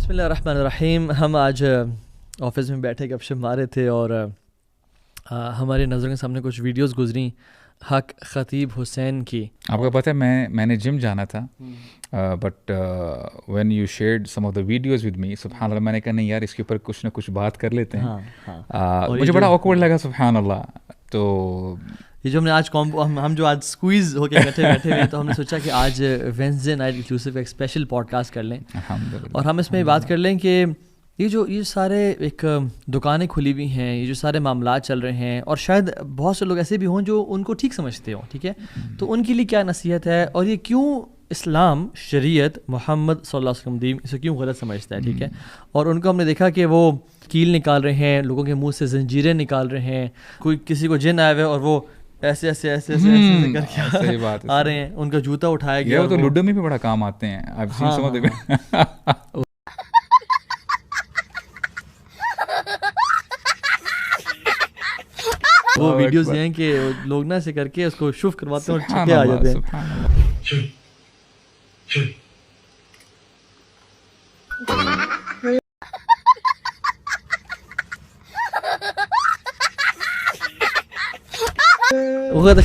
بسم اللہ الرحمن الرحیم. ہم آج آفس میں بیٹھے گپ شپ مارے تھے اور ہماری نظروں کے سامنے کچھ ویڈیوز گزریں حق خطیب حسین کی. آپ کو پتہ ہے میں نے جم جانا تھا but when you shared some of the videos with me, سبحان اللہ, میں نے کہا نہیں یار اس کے اوپر کچھ نہ کچھ بات کر لیتے ہیں. مجھے بڑا آکورڈ لگا, سبحان اللہ. تو یہ جو ہم نے آج ہم جو آج اسکویز ہو کے بیٹھے ہوئے تو ہم نے سوچا کہ آج وینسڈے نائٹ انکلوسیو ایک اسپیشل پوڈ کاسٹ کر لیں اور ہم اس میں بات کر لیں کہ یہ سارے ایک دکانیں کھلی ہوئی ہیں, یہ جو سارے معاملات چل رہے ہیں, اور شاید بہت سے لوگ ایسے بھی ہوں جو ان کو ٹھیک سمجھتے ہوں, ٹھیک ہے, تو ان کے لیے کیا نصیحت ہے اور یہ کیوں اسلام شریعت محمد صلی اللہ علیہ وسلم دین اسے کیوں غلط سمجھتا ہے, ٹھیک ہے. اور ان کو ہم نے دیکھا کہ وہ کیل نکال رہے ہیں, لوگوں کے منہ سے زنجیریں نکال رہے ہیں, کوئی کسی کو جن آئے ہوئے اور وہ ایسے ایسے ایسے ایسے کر کے آ رہے ہیں, ان کا جوتا اٹھایا گیا. وہ تو لوڈو میں بھی بڑا کام آتے ہیں. وہ ویڈیوز ہیں کہ لوگ نا ایسے کر کے اس کو شوف کرواتے ہیں اور چھپے آ جاتے ہیں.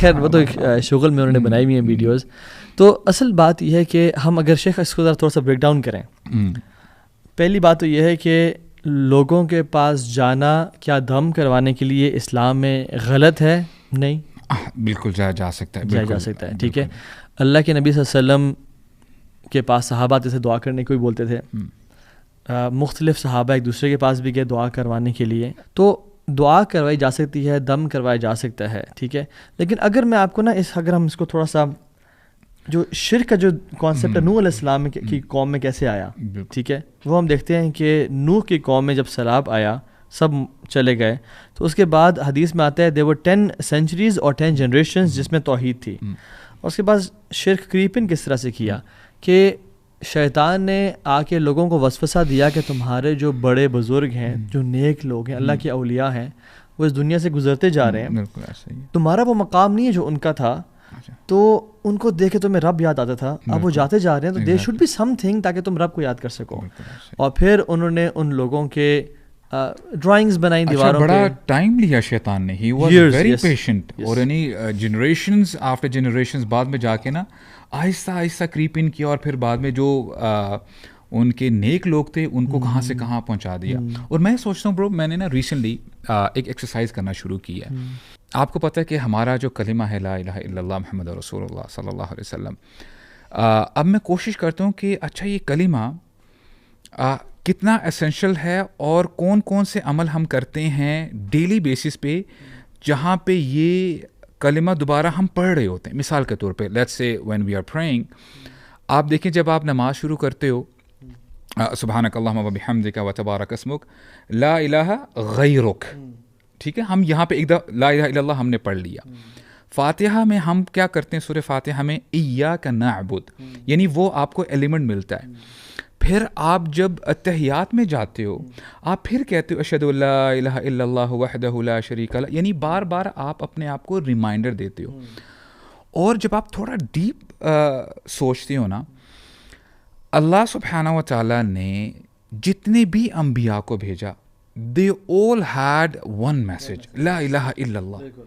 خیر وہ تو شغل میں انہوں نے بنائی ہوئی ہیں ویڈیوز. تو اصل بات یہ ہے کہ ہم اگر شیخ اس کو ذرا تھوڑا سا بریک ڈاؤن کریں, پہلی بات تو یہ ہے کہ لوگوں کے پاس جانا کیا دم کروانے کے لیے اسلام میں غلط ہے؟ نہیں, بالکل جا سکتا ہے, ٹھیک ہے. اللہ کے نبی صلی اللہ علیہ وسلم کے پاس صحابہ سے دعا کرنے کو بھی بولتے تھے, مختلف صحابہ ایک دوسرے کے پاس بھی گئے دعا کروانے کے لیے, تو دعا کروائی جا سکتی ہے, دم کروایا جا سکتا ہے, ٹھیک ہے. لیکن اگر میں آپ کو نا اگر ہم اس کو تھوڑا سا جو شرک کا جو کانسیپٹ نوح علیہ السلام کی قوم میں کیسے آیا, ٹھیک ہے, وہ ہم دیکھتے ہیں کہ نوح کی قوم میں جب سیلاب آیا سب چلے گئے, تو اس کے بعد حدیث میں آتا ہے there were 10 centuries اور 10 generations جس میں توحید تھی. اور اس کے بعد شرک کریپن کس طرح سے کیا کہ شیطان نے آ کے لوگوں کو وسوسہ دیا کہ تمہارے جو بڑے بزرگ ہیں, جو نیک لوگ ہیں, اللہ کے اولیاء ہیں, وہ اس دنیا سے گزرتے جا رہے ہیں, تمہارا وہ مقام نہیں ہے جو ان کا تھا, تو ان کو دیکھ کے تمہیں رب یاد آتا تھا, اب وہ جاتے جا رہے ہیں, تو there should be something تاکہ تم رب کو یاد کر سکو. اور پھر انہوں نے ان لوگوں کے ڈرائنگز بنائی دیواروں پہ. بڑا ٹائم لیا شیطان نے, ہی واز ویری پیشنٹ, اور یعنی جنریشنز آفٹر جنریشنز بعد میں جا کے نا آہستہ آہستہ کریپ ان کیا, اور پھر بعد میں جو ان کے نیک لوگ تھے ان کو کہاں سے کہاں پہنچا دیا. اور میں سوچتا ہوں برو, میں نے نا ریسنٹلی ایک ایکسرسائز کرنا شروع کی ہے. آپ کو پتہ ہے کہ ہمارا جو کلمہ ہے لا الہ الا اللہ محمد رسول اللہ صلی اللہ علیہ وسلم, اب میں کوشش کرتا ہوں کہ اچھا یہ کلمہ کتنا اسینشل ہے اور کون کون سے عمل ہم کرتے ہیں ڈیلی بیسس پہ جہاں پہ یہ کلمہ دوبارہ ہم پڑھ رہے ہوتے ہیں. مثال کے طور پہ let's say when we are praying, آپ دیکھیں جب آپ نماز شروع کرتے ہو, سبحانک اللہم و بحمدک و تبارک اسمک لا الہ غیرک, ٹھیک ہے, ہم یہاں پہ ایک دفعہ لا الہ الا اللہ ہم نے پڑھ لیا. فاتحہ میں ہم کیا کرتے ہیں, سورہ فاتحہ میں ایاک نعبد, یعنی وہ آپ کو ایلیمنٹ ملتا ہے. پھر آپ جب اتحیات میں جاتے ہو آپ پھر کہتے ہو اشہد ان لا الہ الا اللہ وحدہ لا شریک لہ, یعنی بار بار آپ اپنے آپ کو ریمائنڈر دیتے ہو. اور جب آپ تھوڑا ڈیپ سوچتے ہو نا, اللہ سبحانہ و تعالیٰ نے جتنے بھی انبیاء کو بھیجا they all had one message, لا الہ الا اللہ,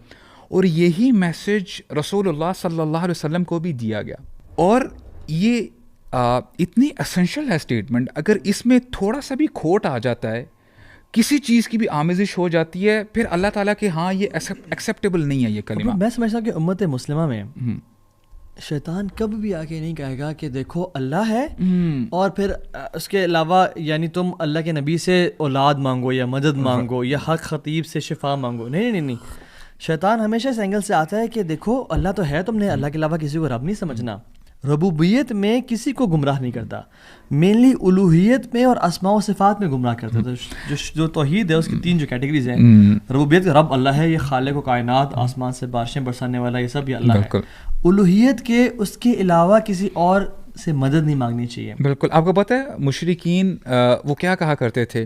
اور یہی میسج رسول اللہ صلی اللہ علیہ وسلم کو بھی دیا گیا. اور یہ اتنی اسینشل ہے اسٹیٹمنٹ, اگر اس میں تھوڑا سا بھی کھوٹ آ جاتا ہے, کسی چیز کی بھی آمیزش ہو جاتی ہے, پھر اللہ تعالیٰ کہ ہاں یہ ایکسیپٹیبل نہیں ہے یہ کلمہ. میں سمجھتا ہوں کہ امت مسلمہ میں شیطان کبھی بھی آ کے نہیں کہے گا کہ دیکھو اللہ ہے اور پھر اس کے علاوہ یعنی تم اللہ کے نبی سے اولاد مانگو یا مدد مانگو یا حق خطیب سے شفا مانگو. نہیں, شیطان ہمیشہ اس اینگل سے آتا ہے کہ دیکھو اللہ تو ہے, تم نے اللہ کے علاوہ کسی کو رب نہیں سمجھنا. ربوبیت میں کسی کو گمراہ نہیں کرتا, مینلی الوہیت میں اور اسماء و صفات میں گمراہ کرتا ہے. جو توحید ہے اس کی 3 جو کیٹیگریز ہیں, ربوبیت کا رب اللہ ہے, یہ خالق و کائنات, آسمان سے بارشیں برسانے والا, یہ سب یہ اللہ ہے. الوہیت کے اس کے علاوہ کسی اور سے مدد نہیں مانگنی چاہیے. بالکل. آپ کو پتہ ہے مشرکین وہ کیا کہا کرتے تھے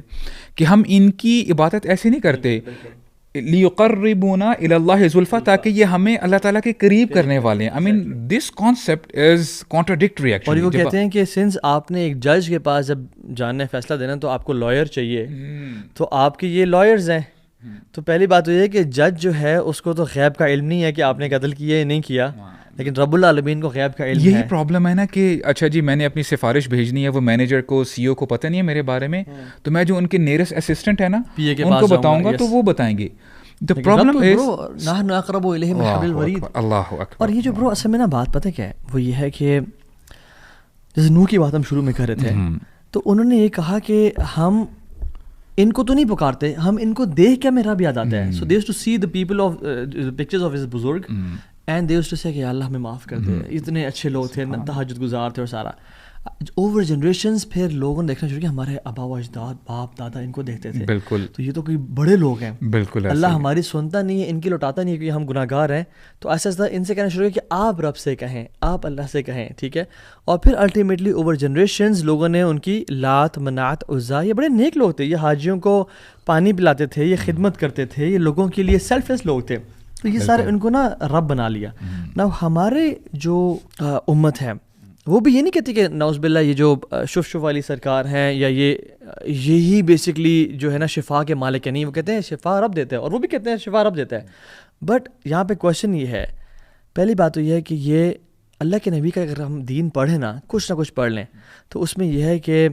کہ ہم ان کی عبادت ایسے نہیں کرتے, لیقربونا الی اللہ زلفا, تاکہ یہ ہمیں اللہ تعالیٰ کے قریب کرنے والے ہیں. I mean this concept is contradictory actually. اور وہ کہتے ہیں کہ سنس آپ نے ایک جج کے پاس جب جاننا فیصلہ دینا تو آپ کو لائر چاہیے, تو آپ کے یہ لائرز ہیں. تو پہلی بات تو یہ ہے کہ جج جو ہے اس کو تو غیب کا علم نہیں ہے کہ آپ نے قتل کیا یا نہیں کیا, لیکن رب العالمین کو غیب کا علم ہے. یہی پرابلم ہے نا کہ اچھا جی میں نے اپنی سفارش بھیجنی ہے, وہ مینیجر کو سی او کو پتہ نہیں ہے میرے بارے میں, تو میں جو ان کے نیئرسٹ اسسٹنٹ ہے نا ان کو بتاؤں گا تو وہ بتائیں گے. The problem is نحن اقرب الیہ من حبل الورید. اللہ اکبر. اور یہ جو برو اصل میں نا بات پتہ کیا ہے, وہ یہ ہے کہ جیسے نوح کی بات ہم شروع میں کر رہے تھے, تو انہوں نے یہ کہا کہ ہم ان کو تو نہیں پکارتے, ہم ان کو دیکھ کے ہمیں رب یاد آتا ہے. So they used to see the people of pictures of his بزرگ and they used to say کہ اللہ ہمیں معاف کر دے, اتنے اچھے لوگ تھے, تہجد گزار تھے اور سارا. اوور جنریشنز پھر لوگوں نے دیکھنا شروع کیا, ہمارے آبا و اجداد باپ دادا ان کو دیکھتے تھے, بالکل, تو یہ تو کوئی بڑے لوگ ہیں, بالکل اللہ ہماری سنتا نہیں ہے, ان کی لوٹاتا نہیں ہے کیونکہ ہم گناہ گار ہیں. تو ایسا ایسا ان سے کہنا شروع کیا کہ آپ رب سے کہیں, آپ اللہ سے کہیں, ٹھیک ہے. اور پھر الٹیمیٹلی اوور جنریشنز لوگوں نے ان کی لات منات عزا, یہ بڑے نیک لوگ تھے, یہ حاجیوں کو پانی پلاتے تھے, یہ خدمت کرتے تھے, یہ لوگوں کے لیے سیلف لیس لوگ تھے, تو یہ سارے ان کو نا رب بنا لیا. نا ہمارے جو امت ہے وہ بھی یہ نہیں کہتی کہ نعوذ باللہ یہ جو شف والی سرکار ہیں یا یہی بیسکلی جو ہے نا شفا کے مالک ہے, نہیں, وہ کہتے ہیں شفا رب دیتا ہے, اور وہ بھی کہتے ہیں شفا رب دیتا ہے. بٹ یہاں پہ کویشچن یہ ہے, پہلی بات تو یہ ہے کہ یہ اللہ کے نبی کا اگر ہم دین پڑھیں نا, کچھ نہ کچھ پڑھ لیں, تو اس میں یہ ہے کہ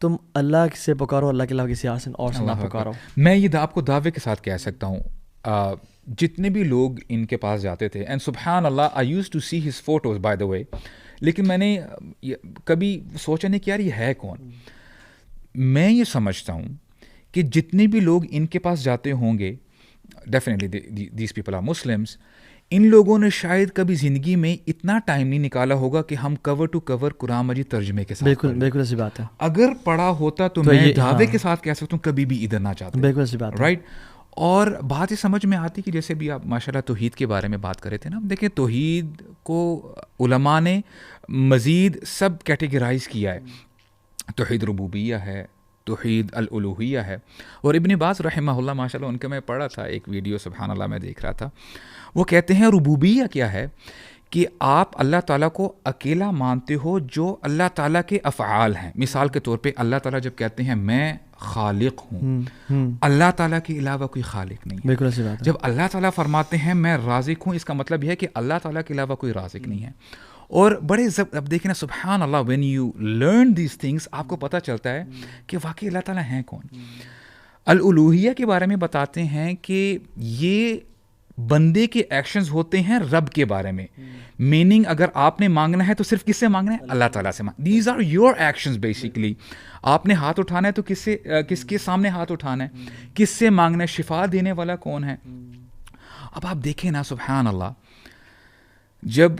تم اللہ سے پکارو, اللہ کے علاوہ کسی اور سے نہ پکارو. میں یہ آپ کو دعوے کے ساتھ کہہ سکتا ہوں, جتنے بھی لوگ ان کے پاس جاتے تھے, اینڈ سبحان اللہ I use to see his photos by the way, لیکن میں نے کبھی سوچا نہیں کہ یار یہ ہے کون. میں یہ سمجھتا ہوں کہ جتنے بھی لوگ ان کے پاس جاتے ہوں گے, definitely these people are Muslims, ان لوگوں نے شاید کبھی زندگی میں اتنا ٹائم نہیں نکالا ہوگا کہ ہم کور ٹو کور قرآن مجید ترجمے کے ساتھ. بالکل بالکل ایسی بات ہے. اگر پڑھا ہوتا تو میں دعوے کے ساتھ کہہ سکتا ہوں کبھی بھی ادھر نہ چاہتا. بالکل ایسی بات, رائٹ. اور بات یہ سمجھ میں آتی کہ جیسے بھی آپ ماشاء اللہ توحید کے بارے میں بات کر رہے تھے نا, دیکھیں توحید کو علماء نے مزید سب کیٹیگرائز کیا ہے. توحید ربوبیہ ہے, توحید الالوہیہ ہے, اور ابن باز رحمہ اللہ ماشاء اللہ ان کے میں پڑھا تھا ایک ویڈیو, سبحان اللہ میں دیکھ رہا تھا, وہ کہتے ہیں ربوبیہ کیا ہے کہ آپ اللہ تعالیٰ کو اکیلا مانتے ہو جو اللہ تعالیٰ کے افعال ہیں. مثال کے طور پہ اللہ تعالیٰ جب کہتے ہیں میں خالق ہوں, اللہ تعالیٰ کے علاوہ کوئی خالق نہیں ہے. بالکل ایسی بات ہے. جب اللہ تعالیٰ فرماتے ہیں میں رازق ہوں, اس کا مطلب یہ ہے کہ اللہ تعالیٰ کے علاوہ کوئی رازق نہیں ہے. اور بڑے اب دیکھیں نا سبحان اللہ, when you learn these things آپ کو پتہ چلتا ہے کہ واقعی اللہ تعالیٰ ہیں کون. الالوہیہ کے بارے میں بتاتے ہیں کہ یہ بندے کے ایکشنز ہوتے ہیں رب کے بارے میں, میننگ اگر آپ نے مانگنا ہے تو صرف کس سے مانگنا ہے, اللہ تعالیٰ سے. These are your actions basically. آپ نے ہاتھ اٹھانا ہے تو کس کے سامنے ہاتھ اٹھانا ہے, کس سے مانگنا ہے, شفا دینے والا کون ہے. اب آپ دیکھیں نا سبحان اللہ, جب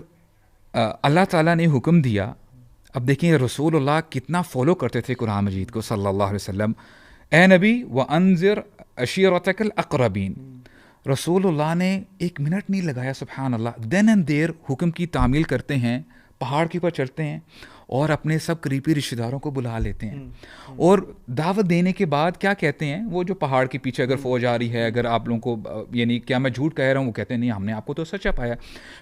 اللہ تعالیٰ نے حکم دیا, اب دیکھیں رسول اللہ کتنا فالو کرتے تھے قرآن مجید کو صلی اللہ علیہ وسلم. اے نبی وانذر عشیرتک الاقربین, رسول اللہ نے ایک منٹ نہیں لگایا سبحان اللہ, دین اینڈ دیر حکم کی تعمیل کرتے ہیں, پہاڑ کے اوپر چڑھتے ہیں اور اپنے سب قریبی رشتہ داروں کو بلا لیتے ہیں, اور دعوت دینے کے بعد کیا کہتے ہیں, وہ جو پہاڑ کے پیچھے اگر فوج آ رہی ہے, اگر آپ لوگوں کو یعنی کیا میں جھوٹ کہہ رہا ہوں, وہ کہتے ہیں نہیں ہم نے آپ کو تو سچا پایا.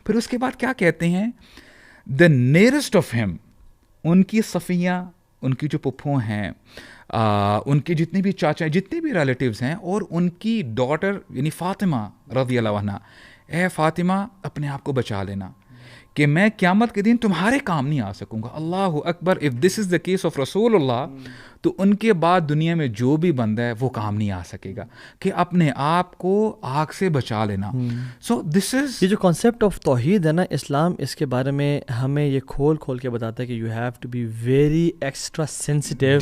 پھر اس کے بعد کیا کہتے ہیں, دا نیئرسٹ آف ہیم, ان کی صفیہ, ان کی جو پپھوں ہیں, ان کے جتنے بھی چاچا جتنے بھی ریلیٹیوز ہیں, اور ان کی ڈاٹر یعنی فاطمہ رضی اللہ عنہا, اے فاطمہ اپنے آپ کو بچا لینا کہ میں قیامت کے دن تمہارے کام نہیں آ سکوں گا. اللہ اکبر. If this is the case of رسول اللہ, تو ان کے بعد دنیا میں جو بھی بندہ ہے وہ کام نہیں آ سکے گا کہ اپنے آپ کو آگ سے بچا لینا. سو دس از یہ جو کانسیپٹ آف توحید ہے نا, اسلام اس کے بارے میں ہمیں یہ کھول کے بتاتا ہے کہ you have to be very extra sensitive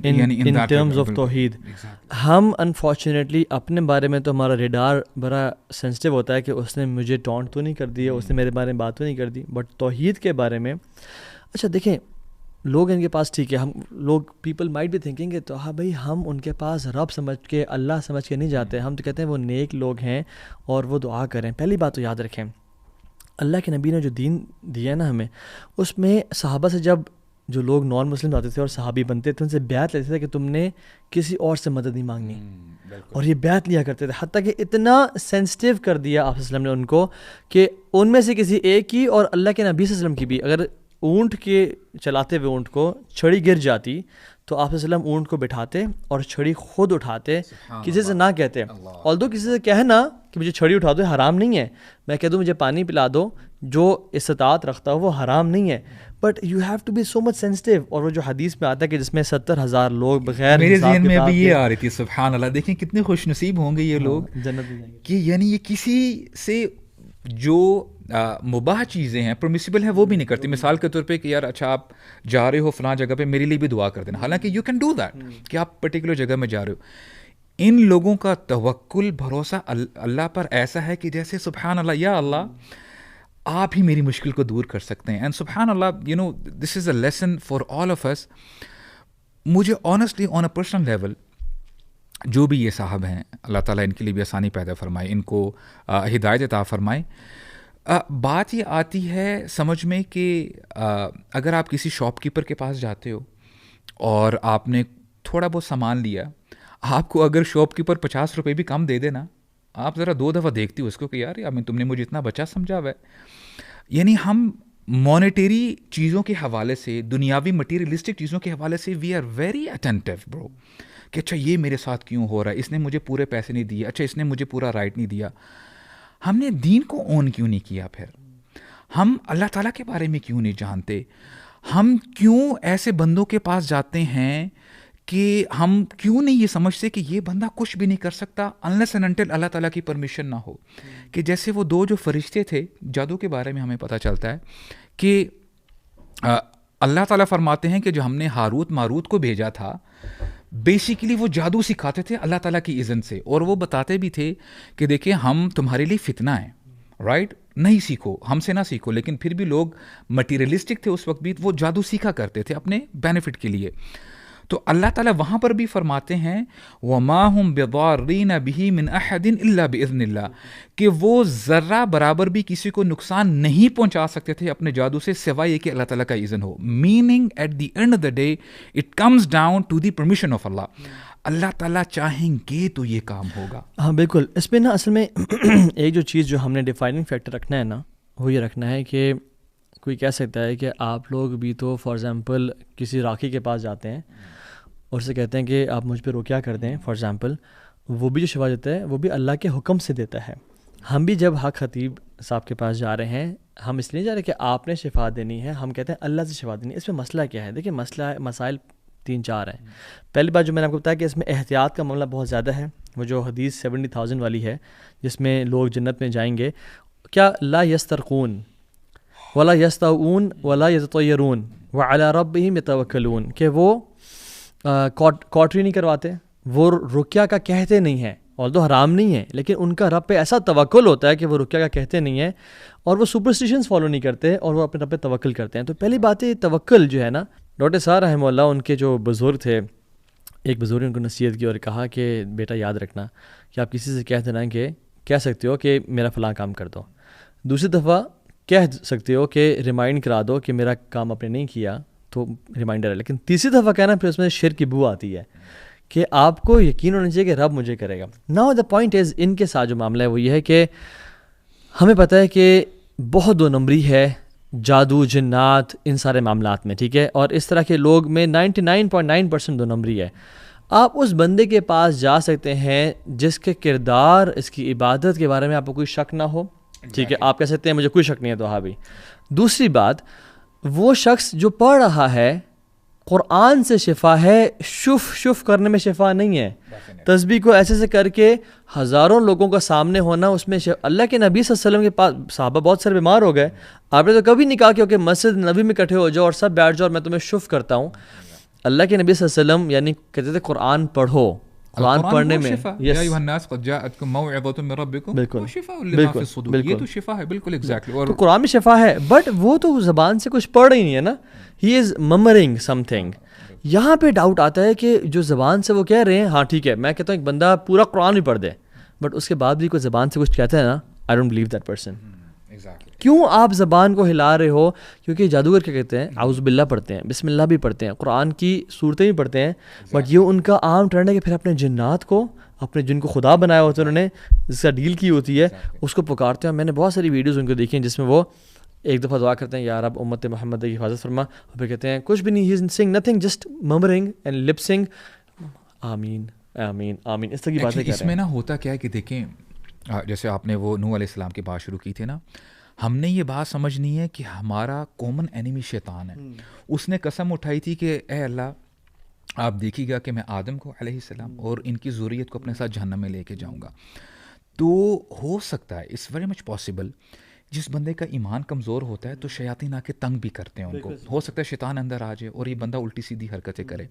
in terms of توحید. ہم انفارچونیٹلی اپنے بارے میں تو ہمارا ریڈار بڑا سینسیٹیو ہوتا ہے کہ اس نے مجھے ٹونٹ تو نہیں کر دیا, اس نے میرے بارے میں بات تو نہیں کر دی, بٹ توحید کے بارے میں اچھا دیکھیں لوگ ان کے پاس ٹھیک ہے, ہم لوگ پیپل مائٹ بھی تھنکنگ کہ تو ہاں بھائی ہم ان کے پاس رب سمجھ کے اللہ سمجھ کے نہیں جاتے, ہم تو کہتے ہیں وہ نیک لوگ ہیں اور وہ دعا کریں. پہلی بات تو یاد رکھیں اللہ کے نبی نے جو دین دیا نا ہمیں, اس میں صحابہ سے جب جو لوگ نان مسلم آتے تھے اور صحابی بنتے تھے ان سے بیعت لیتے تھے کہ تم نے کسی اور سے مدد نہیں مانگنی, اور یہ بیعت لیا کرتے تھے, حتیٰ کہ اتنا سینسٹیو کر دیا آپ صلی اللہ علیہ وسلم نے ان کو کہ ان میں سے کسی ایک کی اور اللہ کے نبی صلی اللہ علیہ وسلم کی بھی اگر اونٹ کے چلاتے ہوئے اونٹ کو چھڑی گر جاتی تو آپ صلی اللہ علیہ وسلم اونٹ کو بٹھاتے اور چھڑی خود اٹھاتے, کسی سے نہ کہتے, although کسی سے کہنا کہ مجھے چھڑی اٹھا دو حرام نہیں ہے, میں کہہ دوں مجھے پانی پلا دو, جو استطاعت رکھتا ہو وہ حرام نہیں ہے, but you have to be so much sensitive. اور وہ جو حدیث میں آتا ہے کہ جس میں 70,000 لوگ بغیر میرے ذہن میں ابھی یہ آ رہی تھی, سبحان اللہ, دیکھیں کتنے خوش نصیب ہوں گے یہ لوگ جنت میں جائیں گے, کہ یعنی یہ کسی سے جو مباح چیزیں ہیں پرمیسیبل ہیں وہ بھی نہیں کرتی. مثال کے طور پہ کہ یار اچھا آپ جا رہے ہو فلاں جگہ پہ, میرے لیے بھی دعا کر دینا, حالانکہ یو کین ڈو دیٹ کہ آپ پرٹیکولر جگہ میں جا رہے ہو. ان لوگوں کا توکل بھروسہ اللہ پر ایسا ہے کہ جیسے سبحان اللہ, یا اللہ آپ ہی میری مشکل کو دور کر سکتے ہیں. اینڈ سبحان اللہ, you know this is a lesson for all of us. مجھے honestly on a personal level جو بھی یہ صاحب ہیں, اللہ تعالیٰ ان کے لیے بھی آسانی پیدا فرمائے, ان کو ہدایت عطا فرمائے. بات یہ آتی ہے سمجھ میں کہ اگر آپ کسی شاپ کیپر کے پاس جاتے ہو اور آپ نے تھوڑا بہت سامان لیا, آپ کو اگر شاپ کیپر 50 روپے بھی کم دے دینا, آپ ذرا 2 دفعہ دیکھتی ہو اس کو کہ یار تم نے مجھے اتنا بچا سمجھا ہوا ہے. یعنی ہم مانیٹری چیزوں کے حوالے سے, دنیاوی مٹیریلسٹک چیزوں کے حوالے سے وی آر ویری اٹینٹیو برو, کہ اچھا یہ میرے ساتھ کیوں ہو رہا ہے, اس نے مجھے پورے پیسے نہیں دیے, اچھا اس نے مجھے پورا رائٹ نہیں دیا. ہم نے دین کو اون کیوں نہیں کیا, پھر ہم اللہ تعالیٰ کے بارے میں کیوں نہیں جانتے, ہم کیوں ایسے بندوں کے پاس جاتے ہیں کہ ہم کیوں نہیں یہ سمجھتے کہ یہ بندہ کچھ بھی نہیں کر سکتا unless and until اللہ تعالیٰ کی پرمیشن نہ ہو. کہ جیسے وہ 2 جو فرشتے تھے, جادو کے بارے میں ہمیں پتہ چلتا ہے کہ اللہ تعالیٰ فرماتے ہیں کہ جو ہم نے ہاروت ماروت کو بھیجا تھا, بیسیکلی وہ جادو سکھاتے تھے اللہ تعالیٰ کی اذن سے, اور وہ بتاتے بھی تھے کہ دیکھیں ہم تمہارے لیے فتنہ ہیں, رائٹ, نہیں سیکھو, ہم سے نہ سیکھو. لیکن پھر بھی لوگ مٹیریلسٹک تھے اس وقت بھی, وہ جادو سیکھا کرتے تھے اپنے بینیفٹ کے لیے. تو اللہ تعالیٰ وہاں پر بھی فرماتے ہیں وَمَا هُمْ بِضَارِّينَ بِهِ مِنْ أَحَدٍ إِلَّا بِإِذْنِ اللَّهِ, کہ وہ ذرہ برابر بھی کسی کو نقصان نہیں پہنچا سکتے تھے اپنے جادو سے سوائے یہ کہ اللہ تعالیٰ کا اذن ہو. Meaning at the end of the day it comes down to the permission of Allah. Allah تعالیٰ چاہیں گے تو یہ کام ہوگا. ہاں بالکل. اس میں نا اصل میں ایک جو چیز جو ہم نے ڈیفائننگ فیکٹر رکھنا ہے نا, وہ یہ رکھنا ہے کہ کوئی کہہ سکتا ہے کہ آپ لوگ بھی تو فار ایگزامپل کسی راکھی کے پاس جاتے ہیں اور اسے کہتے ہیں کہ آپ مجھ پہ روکیا کر دیں, فار ایگزامپل, وہ بھی جو شفا دیتا ہے وہ بھی اللہ کے حکم سے دیتا ہے. ہم بھی جب حق خطیب صاحب کے پاس جا رہے ہیں, ہم اس لیے جا رہے ہیں کہ آپ نے شفا دینی ہے, ہم کہتے ہیں اللہ سے شفا دینی ہے. اس میں مسئلہ کیا ہے؟ دیکھیں مسائل 3-4 ہیں. پہلی بات جو میں نے آپ کو بتایا کہ اس میں احتیاط کا معاملہ بہت زیادہ ہے. وہ جو حدیث 70,000 والی ہے جس میں لوگ جنت میں جائیں گے, کیا لا یسترقون ولا یستعون ولا یتطیرون وعلی ربہم یتوکلون, کہ وہ کاٹری نہیں کرواتے, وہ رقیہ کا کہتے نہیں ہیں, although حرام نہیں ہے, لیکن ان کا رب پہ ایسا توکل ہوتا ہے کہ وہ رقیہ کا کہتے نہیں ہیں, اور وہ سپرسٹیشنز فالو نہیں کرتے, اور وہ اپنے رب پہ توکل کرتے ہیں. تو پہلی بات ہے توکل جو ہے نا, ڈاکٹر صاحب رحمہ اللہ ان کے جو بزرگ تھے, ایک بزرگ نے ان کو نصیحت کی اور کہا کہ بیٹا یاد رکھنا کہ آپ کسی سے کہہ دینا کہ کہہ سکتے ہو کہ میرا فلاں کام کر دو, دوسری دفعہ کہہ سکتے ہو کہ ریمائنڈ کرا دو کہ میرا کام آپ نے نہیں کیا تو ریمائنڈر ہے, لیکن تیسری دفعہ کہنا پھر اس میں شرک کی بو آتی ہے کہ آپ کو یقین ہونا چاہیے کہ رب مجھے کرے گا. ناؤ دا پوائنٹ از, ان کے ساتھ جو معاملہ ہے وہ یہ ہے کہ ہمیں پتہ ہے کہ بہت 2 نمبری ہے جادو, جنات, ان سارے معاملات میں, ٹھیک ہے, اور اس طرح کے لوگ میں 99.9% 2 نمبری ہے. آپ اس بندے کے پاس جا سکتے ہیں جس کے کردار, اس کی عبادت کے بارے میں آپ کو کوئی شک نہ ہو, ٹھیک ہے, آپ کہہ سکتے ہیں مجھے کوئی شک نہیں ہے تو ہاں بھی. دوسری بات, وہ شخص جو پڑھ رہا ہے قرآن سے شفا ہے, شف کرنے میں شفا نہیں ہے. تسبیح کو ایسے سے کر کے ہزاروں لوگوں کا سامنے ہونا, اس میں اللہ کے نبی صلی اللہ علیہ وسلم کے پاس صحابہ بہت سارے بیمار ہو گئے, آپ نے تو کبھی نہیں کہا کہ مسجد نبی میں اکٹھے ہو جاؤ اور سب بیٹھ جاؤ اور میں تمہیں شف کرتا ہوں. اللہ کے نبی صلی اللہ علیہ وسلم یعنی کہتے تھے قرآن پڑھو, قرآن پڑھنے میں تو قرآن میں شفا ہے, بٹ وہ تو زبان سے کچھ پڑھ ہی نہیں ہے نا, ہی از ممرنگ سم تھنگ. یہاں پہ ڈاؤٹ آتا ہے کہ جو زبان سے وہ کہہ رہے ہیں, ہاں ٹھیک ہے, میں کہتا ہوں ایک بندہ پورا قرآن بھی پڑھ دے بٹ اس کے بعد بھی کوئی زبان سے کچھ کہتا ہے نا, I don't believe that person. کیوں آپ زبان کو ہلا رہے ہو؟ کیونکہ جادوگر کیا کہتے ہیں؟ اعوذ باللہ پڑھتے ہیں، بسم اللہ بھی پڑھتے ہیں، قرآن کی صورتیں بھی پڑھتے ہیں، بٹ یہ ان کا عام ٹرینڈ ہے کہ پھر اپنے جنات کو، اپنے جن کو خدا بنایا ہوتا ہے، انہوں نے جس کا ڈیل کی ہوتی ہے، اس کو پکارتے ہیں. میں نے بہت ساری ویڈیوز ان کو دیکھی ہیں جس میں وہ ایک دفعہ دعا کرتے ہیں یا رب امت محمد کی حفاظت فرما، اور پھر کہتے ہیں کچھ بھی نہیں، ہی از سنگ نتھنگ، جسٹ ممبرنگ اینڈ لپ سنگ آمین آمین آمین، اس طرح کی باتیں کر رہے ہیں. اس میں نا ہوتا کیا ہے کہ دیکھیں، جیسے آپ نے وہ نوح علیہ السلام کی بات شروع کی تھی نا، ہم نے یہ بات سمجھنی ہے کہ ہمارا کامن اینیمی شیطان ہے. اس نے قسم اٹھائی تھی کہ اے اللہ آپ دیکھیے گا کہ میں آدم کو علیہ السلام اور ان کی ذریت کو اپنے ساتھ جہنم میں لے کے جاؤں گا. تو ہو سکتا ہے، اٹس ویری مچ پاسبل، جس بندے کا ایمان کمزور ہوتا ہے تو شیاطین آ کے تنگ بھی کرتے ہیں ان کو. ہو سکتا ہے شیطان اندر آ جائے اور یہ بندہ الٹی سیدھی حرکتیں کرے.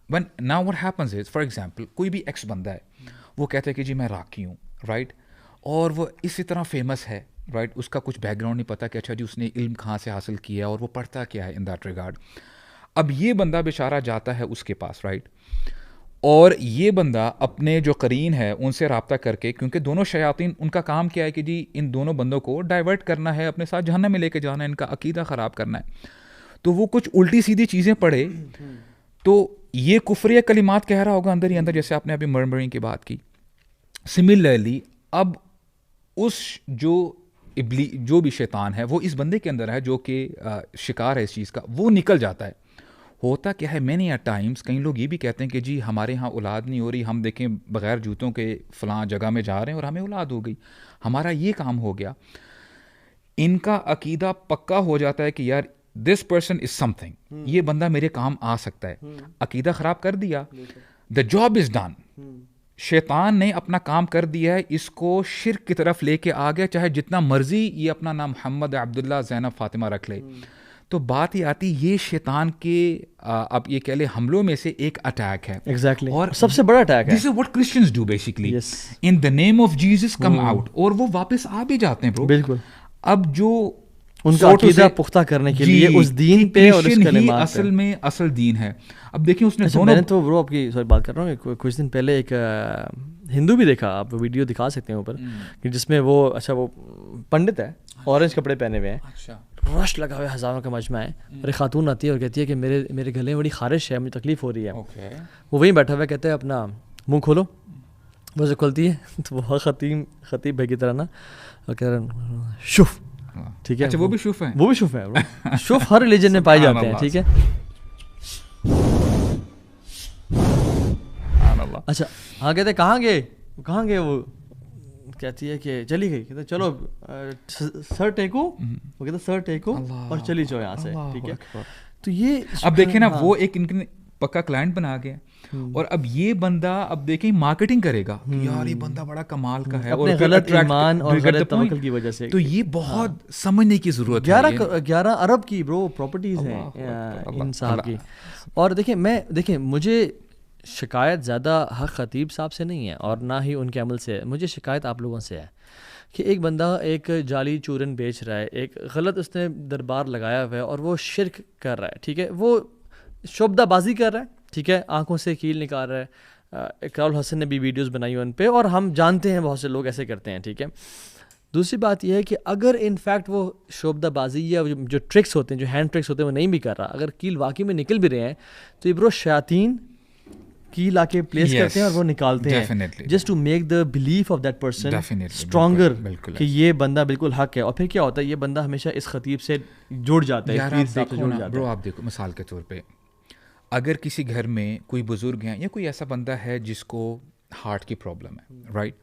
when now what happens is, for example کوئی بھی ایکس بندہ ہے، وہ کہتا ہے کہ جی میں راکی ہوں، رائٹ، اور وہ اسی طرح فیمس ہے، رائٹ، اس کا کچھ بیک گراؤنڈ نہیں پتہ کہ اچھا جی اس نے علم کہاں سے حاصل کیا اور وہ پڑھتا کیا ہے ان دیٹ ریگارڈ. اب یہ بندہ بیچارہ جاتا ہے اس کے پاس، رائٹ، اور یہ بندہ اپنے جو قرین ہے ان سے رابطہ کر کے، کیونکہ دونوں شیاطین ان کا کام کیا ہے کہ جی ان دونوں بندوں کو ڈائیورٹ کرنا ہے، اپنے ساتھ جہنم میں لے کے جانا ہے، ان کا عقیدہ خراب کرنا ہے. تو وہ کچھ الٹی سیدھی چیزیں پڑھے تو یہ کفریہ کلمات کہہ رہا ہوگا اندر ہی اندر، جیسے آپ نے ابھی مرمرنگ کی بات کی. سملرلی اب اس جو بھی شیطان ہے وہ اس بندے کے اندر ہے جو کہ شکار ہے اس چیز کا، وہ نکل جاتا ہے. ہوتا کیا ہے، مینی ایٹ ٹائمس کئی لوگ یہ بھی کہتے ہیں کہ جی ہمارے ہاں اولاد نہیں ہو رہی، ہم دیکھیں بغیر جوتوں کے فلاں جگہ میں جا رہے ہیں اور ہمیں اولاد ہو گئی، ہمارا یہ کام ہو گیا. ان کا عقیدہ پکا ہو جاتا ہے کہ یار this person is some thing, یہ بندہ میرے کام آ سکتا ہے. عقیدہ خراب کر دیا، دا جاب از ڈن. شیطان نے اپنا کام کر دیا ہے، اس کو شرک کی طرف لے کے آ گیا، چاہے جتنا مرضی یہ اپنا نام محمد، عبداللہ، زینب، فاطمہ رکھ لے. تو بات یہ آتی، یہ شیطان کے اب یہ کہہ لے حملوں میں سے ایک اٹیک ہے. ایگزیکٹلی، اور سب سے بڑا اٹیک ہے. This is what Christians do basically, in the name of Jesus come out, اور وہ واپس آ بھی جاتے ہیں. بالکل، اب جو ان کا عقیدہ پختہ کرنے کے لیے اس دین پہ اور اس کلمات اصل میں اصل دین ہے. اب دیکھیں اس نے دونوں، میں نے تو برو آپ کی سوری بات کر رہا ہوں، کچھ دن پہلے ایک ہندو بھی دیکھا، آپ ویڈیو دکھا سکتے ہیں اوپر، کہ جس میں وہ اچھا وہ پنڈت ہے، اورنج کپڑے پہنے ہوئے ہیں، رش لگا ہوئے ہزاروں کا مجمع ہے، اور ایک خاتون آتی ہے اور کہتی ہے کہ میرے گلے میں بڑی خارش ہے، مجھے تکلیف ہو رہی ہے. وہ وہیں بیٹھا ہوا ہے، کہتے ہیں اپنا منہ کھولو، وہ سے کھولتی ہے تو وہ خطیب بھائی کی طرح نا کہہ رہے ہیں شف، ٹھیک ہے، وہ بھی شف ہے، وہ بھی شف ہے، شف ہر ریلیجن میں پائے جاتے ہیں، ٹھیک ہے. اچھا ہاں، کہتے کہاں گئے وہ کہتی ہے کہ چلی گئی، کہتے چلو سر ٹیکو، وہ کہتے سر ٹیکو اور چلی جاؤ یہاں سے، ٹھیک ہے. تو یہ اب دیکھیں نا، وہ ایک ان کے پکا کلائنٹ بنا گیا، اور اب یہ بندہ اب دیکھیں مارکیٹنگ کرے گا کہ یار یہ بندہ بڑا کمال کا ہے، اور غلط ایمان اور غلط توکل کی وجہ سے. تو یہ بہت سمجھنے کی ضرورت ہے. 11 ارب کی برو پراپرٹیز ہیں ان صاحب کی. اور دیکھیں مجھے شکایت زیادہ حق خطیب صاحب سے نہیں ہے اور نہ ہی ان کے عمل سے ہے، مجھے شکایت آپ لوگوں سے ہے کہ ایک بندہ ایک جعلی چورن بیچ رہا ہے، ایک غلط اس نے دربار لگایا ہوا ہے اور وہ شرک کر رہا ہے، ٹھیک ہے، وہ شعبدہ بازی کر رہا ہے، ٹھیک ہے، آنکھوں سے کیل نکال رہا ہے. اقرار الحسن نے بھی ویڈیوز بنائی ان پہ، اور ہم جانتے ہیں بہت سے لوگ ایسے کرتے ہیں، ٹھیک ہے. دوسری بات یہ ہے کہ اگر ان فیکٹ وہ شعبدہ بازی یا جو ٹرکس ہوتے ہیں، جو ہینڈ ٹرکس ہوتے ہیں، وہ نہیں بھی کر رہا، اگر کیل واقعی میں نکل بھی رہے ہیں، تو یہ برو شیاطین کیل آ کے پلیس کرتے ہیں اور وہ نکالتے ہیں، just to make the belief of that person stronger کہ یہ بندہ بالکل حق ہے. اور پھر کیا ہوتا ہے، یہ بندہ ہمیشہ اس خطیب سے جڑ جاتا ہے. برو آپ دیکھو مثال کے طور پہ، اگر کسی گھر میں کوئی بزرگ ہیں یا کوئی ایسا بندہ ہے جس کو ہارٹ کی پرابلم ہے، رائٹ،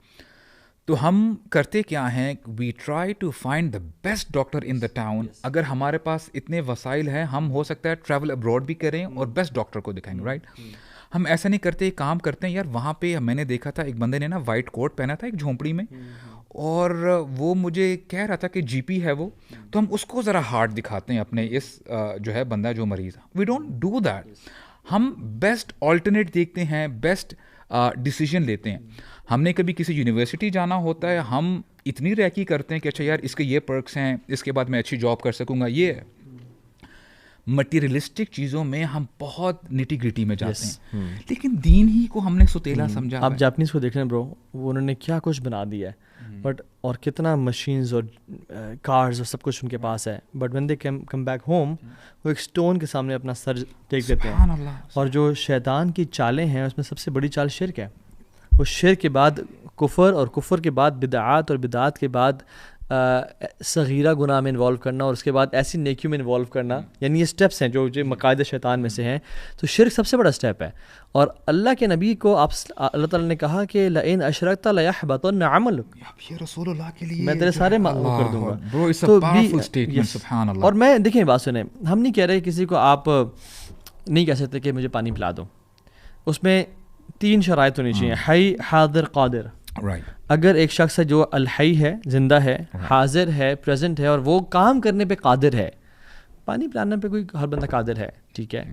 تو ہم کرتے کیا ہیں، we try to find the best doctor in the town. اگر ہمارے پاس اتنے وسائل ہیں، ہم ہو سکتا ہے ٹریول ابراڈ بھی کریں اور بیسٹ ڈاکٹر کو دکھائیں گے، رائٹ. ہم ایسا نہیں کرتے، کام کرتے ہیں یار وہاں پہ. میں نے دیکھا تھا ایک بندے نے نا وائٹ کوٹ پہنا تھا ایک جھونپڑی میں، اور وہ مجھے کہہ رہا تھا کہ جی پی ہے وہ، تو ہم اس کو ذرا ہارٹ دکھاتے ہیں اپنے اس جو ہے بندہ جو مریض ہے. We don't do that. ہم بیسٹ آلٹرنیٹ دیکھتے ہیں، بیسٹ ڈیسیجن لیتے ہیں. ہم نے کبھی کسی یونیورسٹی جانا ہوتا ہے، ہم اتنی ریکی کرتے ہیں کہ اچھا یار اس کے یہ پرکس ہیں، اس کے بعد میں اچھی جاب کر سکوں گا. یہ مٹیریلسٹک چیزوں میں ہم بہت نٹی گریٹی میں جاتے ہیں, لیکن دین ہی کو ہم نے ستیلا سمجھا. آپ جاپنیز کو دیکھ رہے ہیں برو, وہ انہوں نے کیا کچھ بنا دیا ہے, بٹ اور کتنا مشینز اور کارز اور سب کچھ ان کے پاس ہے, but when they come back home وہ ایک اسٹون کے سامنے اپنا سر ٹیک دیتے ہیں. اور جو شیطان کی چالیں ہیں اس میں سب سے بڑی چال شرک ہے. وہ شرک کے بعد کفر, اور کفر کے بعد بدعات, اور بدعات کے بعد صغیرہ گناہ میں انوالو کرنا, اور اس کے بعد ایسی نیکیوں میں انوالو کرنا. یعنی یہ سٹیپس ہیں جو مقاصد شیطان میں سے ہیں. تو شرک سب سے بڑا سٹیپ ہے. اور اللہ کے نبی کو اللہ تعالیٰ نے کہا کہ لئن اشرکت لیحبطن عملک, یہ رسول اللہ کے لیے میں تیرے سارے معاف کر دوں گا. تو سبحان اللہ. اور میں دیکھیں بات سنیں, ہم نہیں کہہ رہے کسی کو آپ نہیں کہہ سکتے کہ مجھے پانی پلا دو. اس میں 3 شرائط ہونی چاہیے, حی, حاضر, قادر. اگر ایک شخص ہے جو الحی ہے, زندہ ہے, حاضر ہے, پریزنٹ ہے, اور وہ کام کرنے پہ قادر ہے, پانی پلانے پہ کوئی ہر بندہ قادر ہے, ٹھیک ہے,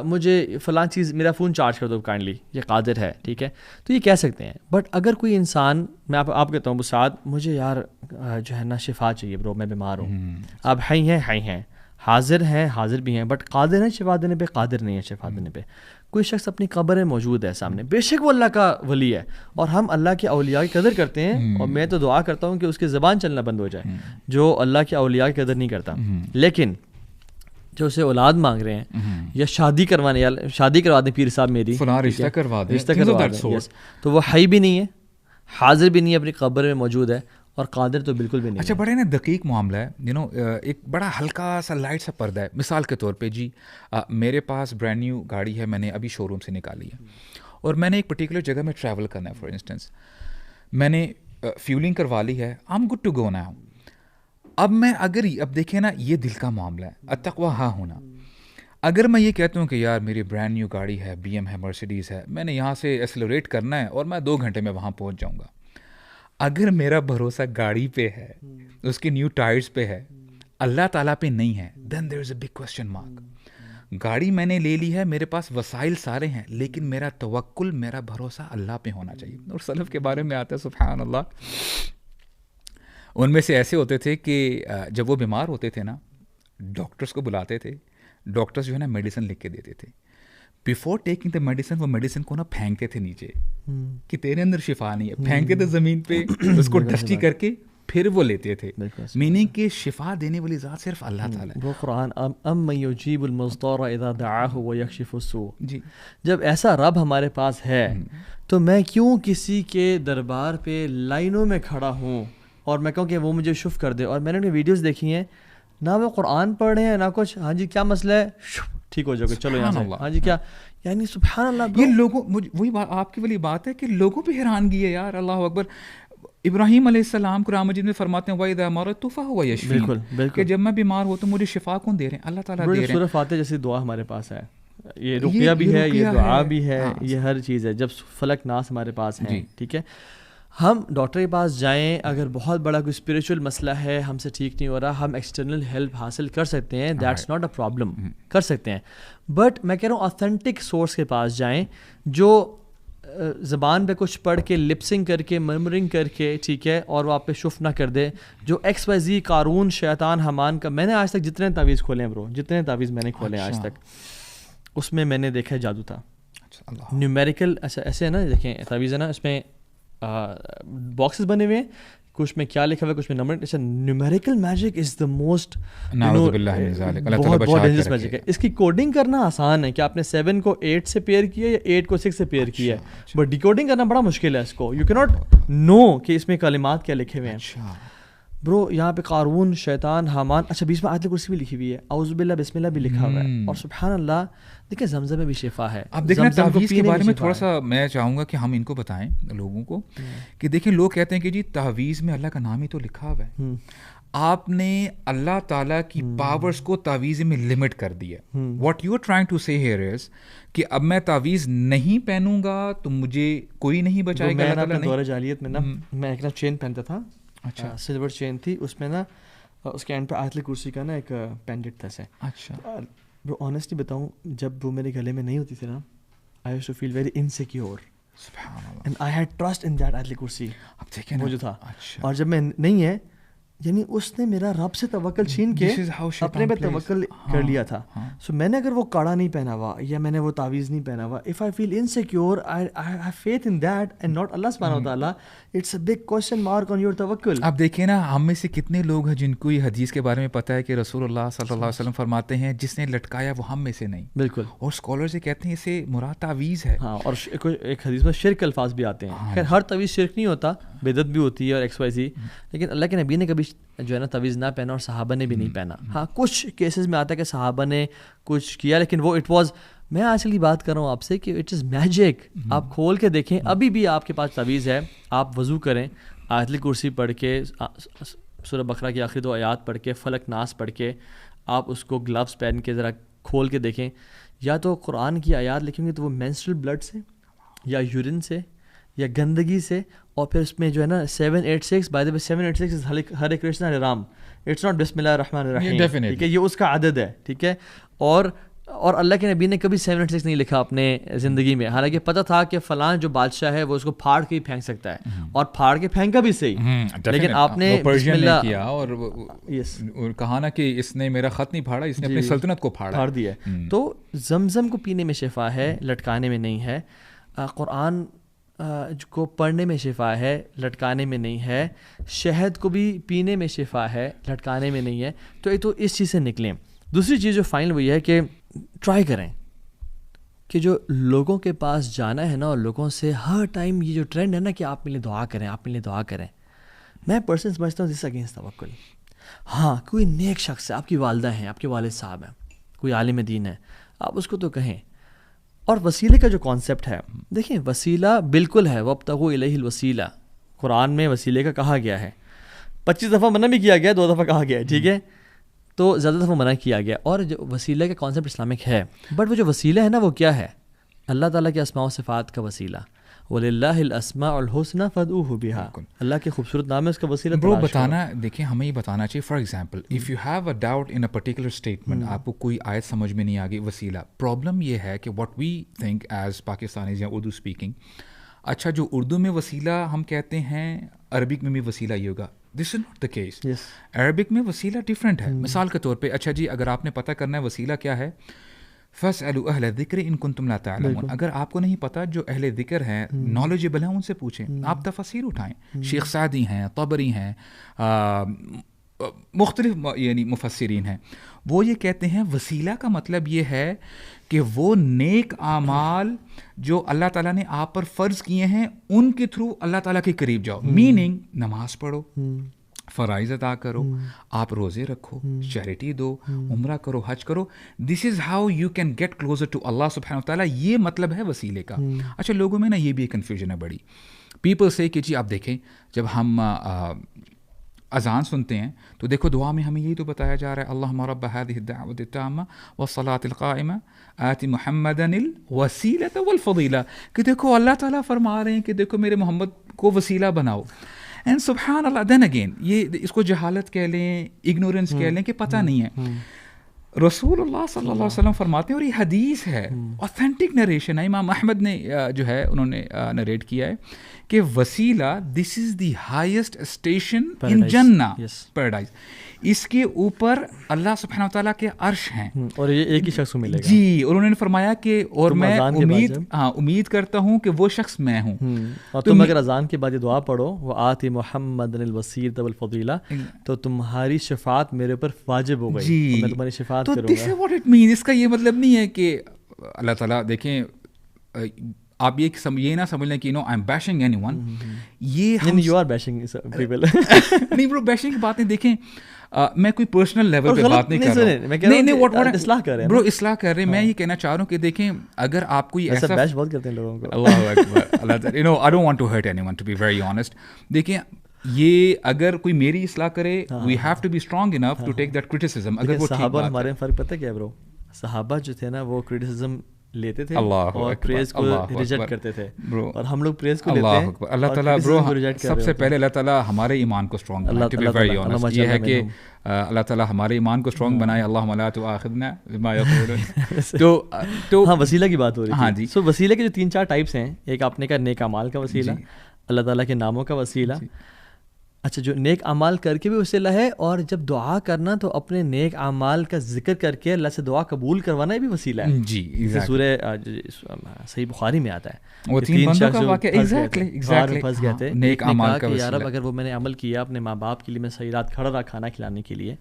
مجھے فلاں چیز میرا فون چارج کر دو کائنڈلی, یہ قادر ہے, ٹھیک ہے, تو یہ کہہ سکتے ہیں. بٹ اگر کوئی انسان, میں آپ کہتا ہوں بساد, مجھے یار جو ہے نا شفا چاہیے برو, میں بیمار ہوں, آپ حی ہیں, حاضر ہیں, حاضر بھی ہیں, بٹ قادر ہیں شفا دینے پہ, قادر نہیں ہے شفا دینے پہ. کوئی شخص اپنی قبر میں موجود ہے سامنے, بے شک وہ اللہ کا ولی ہے, اور ہم اللہ کے اولیاء کی قدر کرتے ہیں, اور میں تو دعا کرتا ہوں کہ اس کی زبان چلنا بند ہو جائے جو اللہ کے اولیاء کی قدر نہیں کرتا. لیکن جو اسے اولاد مانگ رہے ہیں, یا شادی کروانے, یا شادی کروا دیں پیر صاحب میری, رشتہ کروا دیں, تو وہ حی بھی نہیں ہے, حاضر بھی نہیں ہے, اپنی قبر میں موجود ہے, اور قادر تو بالکل بھی نہیں. اچھا, بڑے نا دقیق معاملہ ہے, ایک بڑا ہلکا سا لائٹ سا پردہ ہے. مثال کے طور پہ جی, میرے پاس برانڈ نیو گاڑی ہے, میں نے ابھی شو روم سے نکالی ہے, اور میں نے ایک پرٹیکولر جگہ میں ٹریول کرنا ہے. فار انسٹنس میں نے فیولنگ کروا لی ہے, I am good to go now. اب دیکھیں نا, یہ دل کا معاملہ ہے, التقویٰ ہاں ہونا. اگر میں یہ کہتا ہوں کہ یار میری برانڈ نیو گاڑی ہے, بی ایم ہے, مرسیڈیز ہے, میں نے یہاں سے ایکسلریٹ کرنا ہے اور میں 2 گھنٹے میں وہاں پہنچ جاؤں گا, اگر میرا بھروسہ گاڑی پہ ہے, اس کے نیو ٹائرز پہ ہے, اللہ تعالیٰ پہ نہیں ہے, دین دیر از اے بگ کوسچن مارک. گاڑی میں نے لے لی ہے, میرے پاس وسائل سارے ہیں, لیکن میرا توکل, میرا بھروسہ اللہ پہ ہونا چاہیے. اور سلف کے بارے میں آتا ہے سبحان اللہ, ان میں سے ایسے ہوتے تھے کہ جب وہ بیمار ہوتے تھے نا, ڈاکٹرز کو بلاتے تھے, ڈاکٹرز جو ہے نا میڈیسن لکھ کے دیتے تھے. بیفور ٹیکنگ دا میڈیسن, وہ میڈیسن کو نا پھینکتے تھے نیچے کہ تیرے اندر شفا نہیں ہے, پھینکتے تھے زمین پہ, اس کو ڈسٹی کر کے پھر وہ لیتے تھے. میننگ کہ شفا دینے والی ذات صرف اللہ تعالیٰ ہے. وہ قرآن امن یجیب المضطر اذا دعاہ ویکشف السوء, جی جب ایسا رب ہمارے پاس ہے تو میں کیوں کسی کے دربار پہ لائنوں میں کھڑا ہوں اور میں کہوں کہ وہ مجھے شف کر دے. اور میں نے اپنی ویڈیوز دیکھی ہیں, نہ وہ قرآن پڑھ رہے ہیں نہ کچھ, ہاں جی کیا مسئلہ ہے, ٹھیک ہو جاؤ گے, چلو یہاں سے, ہاں جی کیا, یعنی سبحان اللہ. یہ لوگوں, وہی بات آپ کی والی بات ہے کہ لوگوں پہ حیرانگی ہے یار. اللہ اکبر. ابراہیم علیہ السلام قرآن مجید میں فرماتے ہیں وَإِذَا مَرِضْتُ فَهُوَ يَشْفِينِ, بالکل کہ جب میں بیمار ہوں تو مجھے شفا کون دے رہے ہیں, اللہ تعالیٰ دے رہے ہیں. سورہ فاتحہ جیسی دعا ہمارے پاس ہے, یہ رقیہ بھی ہے, یہ دعا بھی ہے, یہ ہر چیز ہے. جب فلک ناس ہمارے پاس ہیں, ٹھیک ہے, ہم ڈاکٹر کے پاس جائیں, اگر بہت بڑا کوئی اسپریچول مسئلہ ہے, ہم سے ٹھیک نہیں ہو رہا, ہم ایکسٹرنل ہیلپ حاصل کر سکتے ہیں, دیٹس ناٹ اے پرابلم, کر سکتے ہیں. بٹ میں کہہ رہا ہوں آتھینٹک سورس کے پاس جائیں جو زبان پہ کچھ پڑھ کے, لپسنگ کر کے, مرمرنگ کر کے, ٹھیک ہے, اور وہ آپ پہ شف نہ کر دے, جو ایکس وائی زی قارون, شیطان, حمان کا. میں نے آج تک جتنے تعویذ کھولے ہیں برو, جتنے تعویذ میں نے کھولے ہیں آج تک, اس میں نے دیکھا ہے جادو تھا, نیومیریکل. ایسے ہے نا, دیکھیں تعویذ ہے نا, اس میں باکسز بنے ہوئے ہیں, کچھ میں کیا لکھا ہوا ہے, کچھ میں نمبر. اچھا, numerical magic is the most, بہت ڈینجرس میجک ہے. اس کی کوڈنگ کرنا آسان ہے کہ آپ نے 7 کو 8 سے پیئر کیا یا 8 کو 6 سے پیئر کیا ہے, بٹ ڈیکوڈنگ کرنا بڑا مشکل ہے اس کو. یو کی ناٹ نو کہ اس میں کلمات کیا لکھے ہوئے ہیں. برو یہاں پہ قارون, شیطان, حامان, اچھا بیچ میں آیت الکرسی بھی لکھی ہوئی ہے, اعوذ باللہ بسم اللہ بھی لکھا ہوا ہے, اور سبحان اللہ دیکھیں زمزم میں بھی شفا ہے. اب دیکھیں تعویذ کے بارے میں تھوڑا سا میں چاہوں گا کہ ہم ان کو بتائیں لوگوں کو, کہ دیکھیں لوگ کہتے ہیں کہ جی تعویذ میں اللہ کا نام ہی تو لکھا ہوا ہے, آپ نے اللہ تعالیٰ کی پاورز کو تعویذ میں لمٹ کر دیا. What you are trying to say here is کہ اب میں تعویذ نہیں پہنوں گا تو مجھے کوئی نہیں بچائے گا. میں اپنے دور جاہلیت میں نا, میں ایک نا چین پہنتا تھا, اچھا سلور چین تھی, اس میں نا اس کے اینڈ پہ آیت الکرسی کا نا ایک پینڈنٹ تھا سے. اچھا برو آنیسٹلی بتاؤں, جب وہ میرے گلے میں نہیں ہوتی تھی نا, I used to feel very insecure, and I had trust in that آیت الکرسی, وہ جو تھا. اور جب میں نہیں ہے یعنی اس نے میرا رب سے توکل چھین کے اپنے پہ توکل کر لیا تھا. سو میں نے اگر وہ کڑا نہیں پہنا ہوا یا میں نے وہ تعویذ نہیں پہنا ہوا, if I feel insecure, I have faith in that and not Allah subhanahu wa ta'ala, it's a big question mark on your tawakkul. اب دیکھیں نا, ہم میں سے کتنے لوگ ہیں جن کو یہ حدیث کے بارے میں پتہ ہے کہ رسول اللہ صلی اللہ علیہ وسلم فرماتے ہیں جس نے لٹکایا وہ ہم میں سے نہیں. بالکل. اور اسکالرز یہ کہتے ہیں اسے مراد تعویذ ہے. ہاں, اور ایک حدیث میں شرک الفاظ بھی آتے ہیں. خیر ہر تعویذ شرک نہیں ہوتا, بدعت بھی ہوتی ہے اور ایکس وائی زی, لیکن اللہ کے نبی نے کبھی جو ہے نا تعویذ نہ پہنا اور صحابہ نے بھی نہیں پہنا. ہاں کچھ کیسز میں آتا ہے کہ صحابہ نے کچھ کیا, لیکن وہ اٹ واز, میں آج کل بات کر رہا ہوں آپ سے کہ اٹ از میجک. آپ کھول کے دیکھیں, ابھی بھی آپ کے پاس تعویذ ہے, آپ وضو کریں, آیت الکرسی پڑھ کے, سورہ بقرہ کی آخری 2 آیات پڑھ کے, فلق ناس پڑھ کے, آپ اس کو گلوز پہن کے ذرا کھول کے دیکھیں. یا تو قرآن کی آیات لکھیں گے تو وہ مینسٹرل بلڈ سے یا یورین سے یا گندگی سے, اور پھر اس میں جو ہے نا 786, بائی دا وے 786 از ہرے کرشنا ہرے رام, اٹس ناٹ بسم اللہ الرحمن الرحیم, ٹھیک ہے, یہ اس کا عدد ہے, ٹھیک ہے. اور اللہ کے نبی نے کبھی 786 نہیں لکھا اپنے زندگی میں, حالانکہ پتہ تھا کہ فلاں جو بادشاہ ہے وہ اس کو پھاڑ کے ہی پھینک سکتا ہے, اور پھاڑ کے پھینکا بھی صحیح, لیکن آپ نے پرشین نے کیا اور کہا نا کہ اس نے میرا خط نہیں پھاڑا, اس نے اپنی سلطنت کو پھاڑ دیا. تو زمزم کو پینے میں شفا ہے, لٹکانے میں نہیں ہے. قرآن کو پڑھنے میں شفا ہے, لٹکانے میں نہیں ہے. شہد کو بھی پینے میں شفا ہے, لٹکانے میں نہیں ہے. تو اس چیز سے نکلیں. دوسری چیز جو فائنل ہوئی ہے کہ ٹرائی کریں کہ جو لوگوں کے پاس جانا ہے نا, اور لوگوں سے ہر ٹائم یہ جو ٹرینڈ ہے نا کہ آپ میرے لیے دعا کریں, آپ میرے لیے دعا کریں, میں پرسن سمجھتا ہوں دس اگینسٹ توکل. ہاں کوئی نیک شخص ہے, آپ کی والدہ ہیں, آپ کے والد صاحب ہیں, کوئی عالم دین ہے, آپ اس کو تو کہیں. اور وسیلے کا جو کانسیپٹ ہے, دیکھیں وسیلہ بالکل ہے, وابتغوا الیہ الوسیلہ, قرآن میں وسیلے کا کہا گیا ہے, 25 دفعہ منع بھی کیا گیا, 2 دفعہ کہا گیا ہے, ٹھیک ہے, تو زیادہ دفعہ منع کیا گیا. اور جو وسیلہ کا کانسیپٹ اسلامک ہے, بٹ وہ جو وسیلہ ہے نا وہ کیا ہے, اللہ تعالیٰ کے اسماء و صفات کا وسیلہ. وَلِلَّهِ الْأَسْمَاءُ الْحُسْنَى فَادْعُوهُ بِهَا, اللہ کے خوبصورت نام ہے, اس کا وسیلہ برو بتانا. دیکھیں ہمیں یہ بتانا چاہیے, for example if you have a doubt in a particular statement, آپ کو کوئی آیت سمجھ میں نہیں آ گئی, وسیلہ. پرابلم یہ ہے کہ what we think as Pakistanis یا اردو اسپیکنگ, اچھا جو اردو میں وسیلہ ہم کہتے ہیں عربک میں بھی وسیلہ یہ ہوگا. This is not the case. Arabic میں وسیلہ ڈفرینٹ ہے. مثال کے طور پہ, اچھا جی اگر آپ نے پتہ کرنا ہے وسیلہ کیا ہے, فاسألوا اہل الذکر ان کنتم لا تعلمون, اگر آپ کو نہیں پتہ, جو اہل ذکر ہیں, نالجبل ہیں, ان سے پوچھیں. آپ تفاسیر اٹھائیں, شیخ سعدی ہیں, طبری ہیں, مختلف یعنی مفسرین ہیں, وہ یہ کہتے ہیں وسیلہ کا مطلب یہ ہے کہ وہ نیک اعمال جو اللہ تعالیٰ نے آپ پر فرض کیے ہیں ان کے تھرو اللہ تعالیٰ کے قریب جاؤ. میننگ نماز پڑھو, فرائض ادا کرو, آپ روزے رکھو, چیریٹی دو, عمرہ کرو, حج کرو. This is how you can get closer to Allah سبحانہ و تعالیٰ. یہ مطلب ہے وسیلے کا. اچھا لوگوں میں نا یہ بھی ایک کنفیوژن ہے بڑی. پیپل سے کہ جی آپ دیکھیں جب ہم اذان سنتے ہیں تو دیکھو دعا میں ہمیں یہی تو بتایا جا رہا ہے, اللہم رب هذه الدعوة التامة والصلاة القائمة آت محمدا الوسیلة والفضیلہ, کہ دیکھو اللہ تعالیٰ فرما رہے ہیں کہ دیکھو میرے محمد کو وسیلہ بناؤ. اینڈ سبحان اللہ, دین اگین یہ اس کو جہالت کہہ لیں, اگنورینس کہہ لیں کہ پتہ نہیں ہے. رسول اللہ صلی اللہ علیہ وسلم فرماتے ہیں, اور یہ حدیث ہے, اوتھینٹک نریشن ہے, امام احمد نے جو ہے انہوں نے نریٹ کیا ہے کہ وسیلہ دس از دی ہائیسٹ اسٹیشن ان جنہ, پیراڈائز. اس کے اوپر اللہ سبحانہ وتعالیٰ کے عرش ہیں, اور یہ ایک ہی شخص کو ملے گا. جی, اور انہوں نے فرمایا کہ اور میں امید کرتا ہوں کہ وہ شخص میں ہوں. اور تم اگر اذان کے بعد یہ دعا پڑھو, وہ آتی محمد الوسیلۃ والفضیلہ, تو تمہاری شفاعت میرے اوپر واجب ہو گئی. جی, میں تمہاری شفاعت کروں گا. تو دس از واٹ اٹ مین. اس کا یہ مطلب نہیں ہے کہ اللہ تعالیٰ, دیکھیں آپ یہ نہ سمجھ لیں کہ I am bashing any one, یہ یو آر بیشنگ پیپل. نہیں برو, بیشنگ کی بات نہیں. دیکھیں میں کوئی پرسنل لیول پہ بات نہیں کر رہا ہوں, اصلاح کر رہے ہیں برو, اصلاح کر رہے ہیں. میں یہ کہنا چاہ رہا ہوں کہ دیکھیں اگر آپ کوئی ایسا بیش بہت کرتے ہیں لوگوں کو, اللہ اکبر, you know I don't want to hurt anyone to be very honest. دیکھیں یہ اگر کوئی میری اصلاح کرے, we have to be strong enough to take that criticism. اگر وہ صحابہ, ہمارے فرق پتہ کیا ہے برو, صحابہ جو تھے نا وہ کرٹیسزم لیتے تھے اور پریز کو ریجیکٹ کرتے تھے, اور ہم لوگ پریز کو لیتے ہیں. اللہ تعالیٰ برو, سب سے پہلے اللہ تعالیٰ ہمارے ایمان کو اسٹرانگ بنائے. یہ ہے کہ اللہ تعالیٰ ہمارے ایمان کو اسٹرانگ بنائے. اللہم لا تؤاخذنا بما یقولون. تو ہاں وسیلہ کی بات ہو رہی ہے. ہاں جی, سو وسیلے کے جو 3-4 ٹائپس ہیں, ایک آپ نے کہا نیک اعمال کا وسیلہ, اللہ تعالیٰ کے ناموں کا وسیلہ, اچھا جو نیک اعمال کر کے بھی وسیلہ ہے, اور جب دعا کرنا تو اپنے نیک اعمال کا ذکر کر کے اللہ سے دعا قبول کروانا بھی وسیلہ ہے. جی سورہ صحیح بخاری میں آتا ہے, وہ تین بندوں کا واقعہ ایگزیکٹلی پھنس گئے تھے, نیک اعمال کا وسیلہ. یار اگر وہ میں نے عمل کیا اپنے ماں باپ کے لیے, میں صحیح رات کھڑا رہا کھانا کھلانے کے لیے,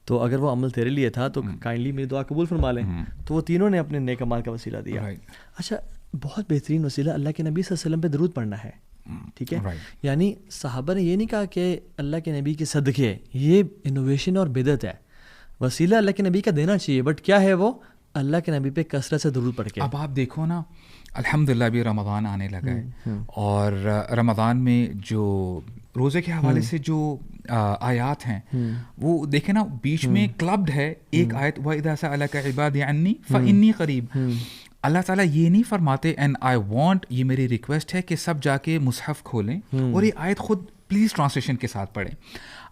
تو اگر وہ عمل تیرے لیے تھا تو کائنڈلی میری دعا قبول فرما لیں. تو وہ تینوں نے اپنے نیک اعمال کا وسیلہ دیا. اچھا بہت بہترین وسیلہ اللہ کے نبی صلی اللہ علیہ وسلم پہ درود پڑھنا ہے. ٹھیک ہے, یعنی صحابہ نے یہ نہیں کہا کہ اللہ کے نبی کے صدقے, یہ انوویشن اور بدعت ہے. وسیلہ اللہ کے نبی کا دینا چاہیے, بٹ کیا ہے وہ اللہ کے نبی پہ کثرت سے درود پڑھ کے. اب آپ دیکھو نا, الحمدللہ بھی رمضان آنے لگا ہے, اور رمضان میں جو روزے کے حوالے سے جو آیات ہیں وہ دیکھیں نا, بیچ میں کلبڈ ہے ایک آیت, وَإِذَا سَأَلَكَ عِبَادِي عَنِّي فَإِنِّي قَرِيبٌ. اللہ تعالیٰ یہ نہیں فرماتے اینڈ آئی وانٹ, یہ میری ریکویسٹ ہے کہ سب جا کے مصحف کھولیں اور یہ آیت خود پلیز ٹرانسلیشن کے ساتھ پڑھیں.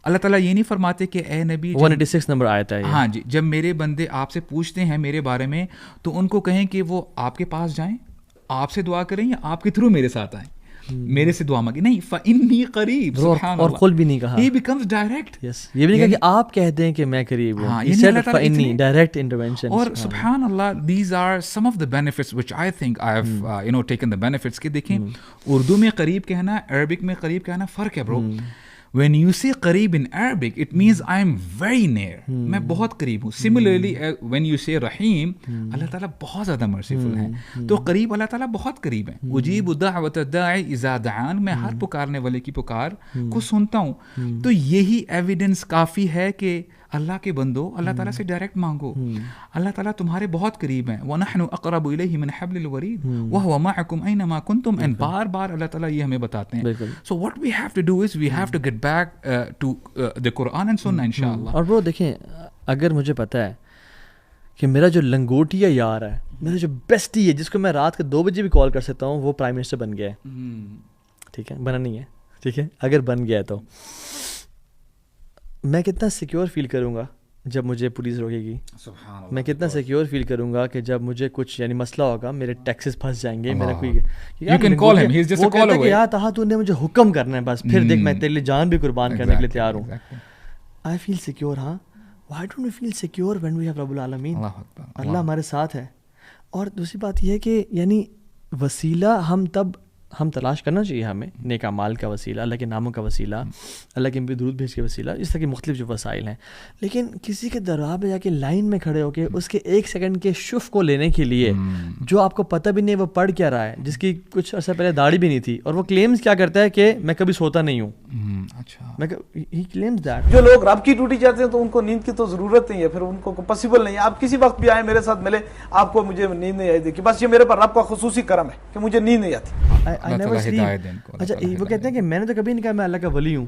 اللہ تعالیٰ یہ نہیں فرماتے کہ اے نبی 186 نمبر آیت ہے. ہاں جی, جب میرے بندے آپ سے پوچھتے ہیں میرے بارے میں تو ان کو کہیں کہ وہ آپ کے پاس جائیں, آپ سے دعا کریں, یا آپ کے تھرو میرے ساتھ آئیں, میرے سے دعا مانگی. نہیں, فَإِنِّي قَرِيب, سبحان اللہ. اور خود بھی نہیں کہا, He becomes direct. Yes, یہ بھی نہیں کہا کہ آپ کہتے ہیں کہ میں قریب ہوں. ہاں, He said فَإِنِّي, direct intervention. اور سبحان اللہ, these are some of the benefits which I think I have taken the benefits. کہ دیکھیں اردو میں قریب کہنا, عربک میں قریب کہنا فرق ہے برو. When you say قریب in Arabic, it means I am very near. میں بہت قریب ہوں. Similarly, when you say رحیم, اللہ تعالیٰ بہت زیادہ مرسیفل ہیں. تو قریب اللہ تعالیٰ بہت قریب ہیں. اجیب دعوت الداعی اذا دعان, میں ہر پکارنے والے کی پکار کو سنتا ہوں. تو یہی ایویڈنس کافی ہے کہ اللہ کے بندو اللہ تعالیٰ سے ڈائریکٹ مانگو. اللہ تعالیٰ تمہارے بہت قریب ہیں. وَنَحْنُ أَقْرَبُ إِلَيْهِ مِنْ حَبْلِ الْوَرِيدِ وَهُوَ مَعَكُمْ أَيْنَمَا كُنْتُمْ. and بار بار اللہ تعالیٰ یہ ہمیں بتاتے ہیں. So what we have to do is we have to get back to the Quran and Sunnah inshallah. اور وہ دیکھیں, اگر مجھے پتا ہے کہ میرا جو لنگوٹیا یار ہے, میرا جو بیسٹی ہے, جس کو میں رات کے 2 بجے بھی کال کر سکتا ہوں, وہ پرائم منسٹر بن گیا ہے. ٹھیک ہے, بنا نہیں ہے, ٹھیک ہے, اگر بن گیا ہے تو میں کتنا سیکیور فیل کروں گا جب مجھے پولیس روکے گی. میں کتنا سیکیور فیل کروں گا کہ جب مجھے کچھ یعنی مسئلہ ہوگا, میرے ٹیکسز پھنس جائیں گے, میرا کوئی وہ کہتا ہے کہ یار تہا تو نے مجھے حکم کرنا ہے بس, پھر دیکھ میں تیرے لیے جان بھی قربان کرنے کے لیے تیار ہوں. I feel secure. ہاں, why don't we feel secure when we have رب العالمین. اللہ ہمارے ساتھ ہے. اور دوسری بات یہ ہے کہ یعنی وسیلہ ہم تلاش کرنا چاہیے, ہمیں نیک اعمال کا وسیلہ, اللہ کے ناموں کا وسیلہ, اللہ کے نبی درود بھیج کے وسیلہ, اس طرح کے مختلف جو وسائل ہیں. لیکن کسی کے دربار پہ جا کے لائن میں کھڑے ہو کے اس کے 1 سیکنڈ کے شف کو لینے کے لیے, جو آپ کو پتہ بھی نہیں وہ پڑھ کیا رہا ہے, جس کی کچھ عرصہ پہلے داڑھی بھی نہیں تھی, اور وہ کلیمز کیا کرتا ہے کہ میں کبھی سوتا نہیں ہوں. ہی کلیمز دیٹ. جو لوگ رب کی ڈیوٹی چاہتے ہیں تو ان کو نیند کی تو ضرورت نہیں ہے, پھر ان کو پاسبل نہیں ہے. آپ کسی وقت بھی آئیں میرے ساتھ ملے, آپ کو مجھے نیند نہیں آئی دیکھی, بس یہ میرے پر رب کا خصوصی کرم ہے کہ مجھے نیند نہیں آتی. اچھا, وہ کہتے ہیں کہ میں نے تو کبھی نہیں کہا میں اللہ کا ولی ہوں,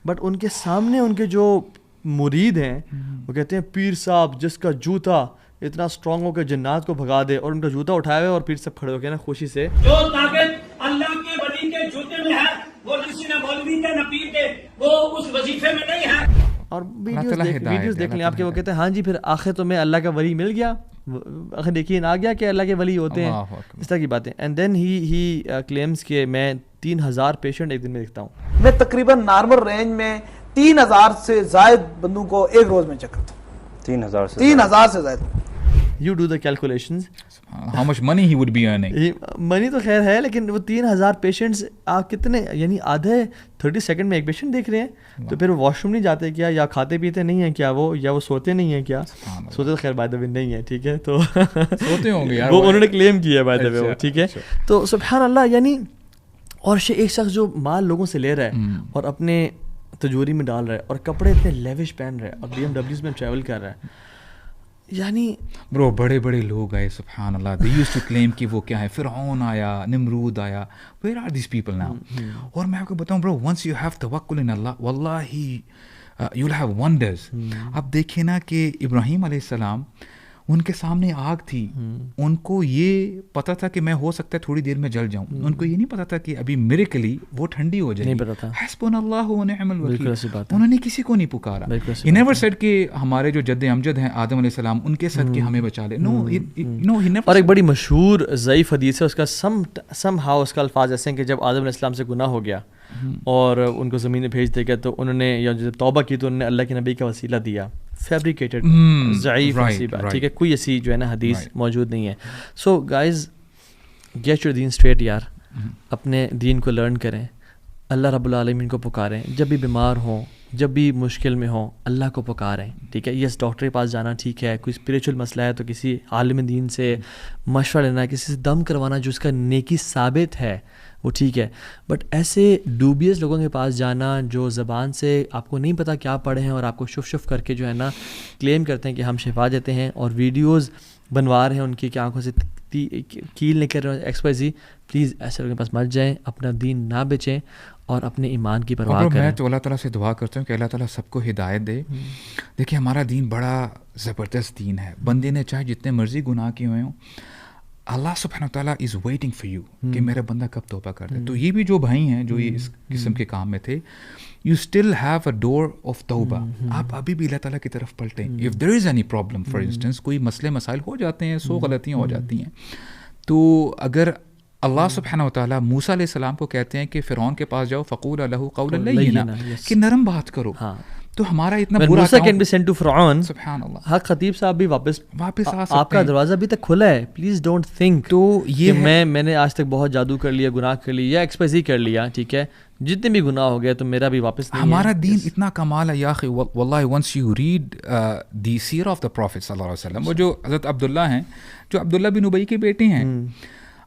بٹ ان کے سامنے ان کے جو مرید ہیں وہ کہتے ہیں پیر صاحب جس کا جوتا اتنا اسٹرانگ ہو کہ جنات کو بھگا دے, اور ان کا جوتا اٹھایا ہوا ہے, اور پیر صاحب کھڑے ہو کے نا خوشی سے, جو طاقت اللہ کے ولی کے جوتے میں ہے وہ کسی نہ مولوی کے نہ پیر کے, وہ اس وظیفے میں نہیں ہے. اور ویڈیوز دیکھ لیں آپ کے, وہ کہتے ہیں ہاں جی پھر آخر تو میں اللہ کا ولی مل گیا, آخر یقین آ گیا کہ اللہ کے ولی ہوتے ہیں, اس طرح کی باتیں. اینڈ دین ہی کلیمز کہ میں 3000 پیشنٹ ایک دن میں دیکھتا ہوں. میں تقریباً نارمل رینج میں 3000 سے زائد بندوں کو ایک روز میں چیک کرتا ہوں. 3000 سے زائد. You do the calculations. How much money he would be earning. منی تو خیر ہے, لیکن وہ 3000 پیشنٹس آپ کتنے یعنی آدھے 30 سیکنڈ میں ایک پیشنٹ دیکھ رہے ہیں, تو پھر وہ واش روم نہیں جاتے کیا, یا کھاتے پیتے نہیں ہیں کیا وہ, یا وہ سوتے نہیں ہیں کیا. سوتے تو خیر بائی دا وے نہیں ہے, ٹھیک ہے, تو سوتے ہوں گے یار, وہ انہوں نے کلیم کیا ہے بائی دا وے, ٹھیک ہے. تو سبحان اللہ, یعنی اور ایک شخص جو مال لوگوں سے لے رہا ہے اور اپنے تجوری میں ڈال رہا ہے, اور کپڑے اتنے لیوش پہن رہا ہے, اور BMWs میں ٹریول کر رہا ہے. یعنی برو بڑے بڑے لوگ آئے, سبحان اللہ, they used to claim کہ وہ کیا ہے, فرعون آیا, نمرود آیا, where are these people now? اور میں آپ کو بتاؤں برو, once you have tawakkul in Allah, wallahi you'll have wonders. اب دیکھیں نا کہ ابراہیم علیہ السلام ان کے سامنے آگ تھی, ان کو یہ پتا تھا کہ میں ہو سکتا ہے تھوڑی دیر میں جل جاؤں, ان کو یہ نہیں پتا تھا کہ ابھی میریکلی وہ ٹھنڈی ہو جائے گی. حسبنا اللہ و نعم الوکیل. انہوں نے کسی کو نہیں پکارا. He never said کہ ہمارے جو جد امجد ہیں آدم علیہ السلام ان کے صدقے ہمیں بچا لے. No, he never. اور ایک بڑی مشہور ضعیف حدیث ہے, اس کا somehow اس کا الفاظ ایسے ہیں کہ جب آدم علیہ السلام سے گناہ ہو گیا اور ان کو زمین میں بھیج دیا گیا تو انہوں نے یا جب توبہ کی تو انہوں نے اللہ کے نبی کا وسیلہ دیا. فیبریکیٹڈ ضعیف ایسی بات, ٹھیک ہے, کوئی ایسی جو ہے نا حدیث موجود نہیں ہے. سو گائز گیٹ یور دین اسٹریٹ یار, اپنے دین کو لرن کریں, اللہ رب العالمین کو پکاریں, جب بھی بیمار ہوں, جب بھی مشکل میں ہوں اللہ کو پکاریں, ٹھیک ہے. یس ڈاکٹر کے پاس جانا ٹھیک ہے, کوئی اسپریچول مسئلہ ہے تو کسی عالم دین سے مشورہ لینا, کسی سے دم کروانا جو اس کا نیکی ثابت ہے وہ ٹھیک ہے. بٹ ایسے ڈوبیس لوگوں کے پاس جانا جو زبان سے آپ کو نہیں پتہ کیا پڑھے ہیں اور آپ کو شف شف کر کے جو ہے نا کلیم کرتے ہیں کہ ہم شفا دیتے ہیں اور ویڈیوز بنوا رہے ہیں ان کی آنکھوں سے کیل نہیں کر رہے ہیں ایکس وائی زی, پلیز ایسے لوگوں کے پاس مت جائیں, اپنا دین نہ بیچیں اور اپنے ایمان کی پرواہ کریں. میں تو اللہ تعالیٰ سے دعا کرتا ہوں کہ اللہ تعالیٰ سب کو ہدایت دے. دیکھیں ہمارا دین بڑا زبردست دین ہے. بندے نے چاہے جتنے مرضی گناہ کیے ہوئے ہوں, اللہ سبحانہ تعالیٰ از ویٹنگ فار یو کہ میرا بندہ کب توبہ کر دے. تو یہ بھی جو بھائی ہیں جو یہ اس قسم کے کام میں تھے, you still have a door of توبہ. آپ ابھی بھی اللہ تعالیٰ کی طرف پلٹیں. If there is any problem, for instance کوئی مسئلے مسائل ہو جاتے ہیں, 100 غلطیاں ہو جاتی ہیں, تو اگر اللہ سبحانہ وتعالیٰ موسیٰ علیہ السلام کو کہتے ہیں کہ فرعون کے پاس جاؤ فقولا لہ قولا لینا, کہ نرم بات کرو, تو ہمارا اتنا برا موسیٰ کین بی سینٹ ٹو فرعون. سبحان اللہ. حق خطیب صاحب بھی واپس آ سکتے, آپ کا دروازہ ابھی تک کھلا ہے. پلیز ڈونٹ تھنک تو یہ میں نے آج تک بہت جادو کر لیا, گناہ کر لیا یا ایکسپیزی کر لیا, ٹھیک ہے, جتنے بھی گناہ ہو گئے تو میرا بھی واپس نہیں. ہمارا دین اتنا کمال ہے یا اخی واللہ. ونس یو ریڈ دی سیرہ آف دا پروفیٹ صلی اللہ علیہ وسلم, وہ جو حضرت عبداللہ ہیں, جو عبداللہ بن ابی کے بیٹے ہیں,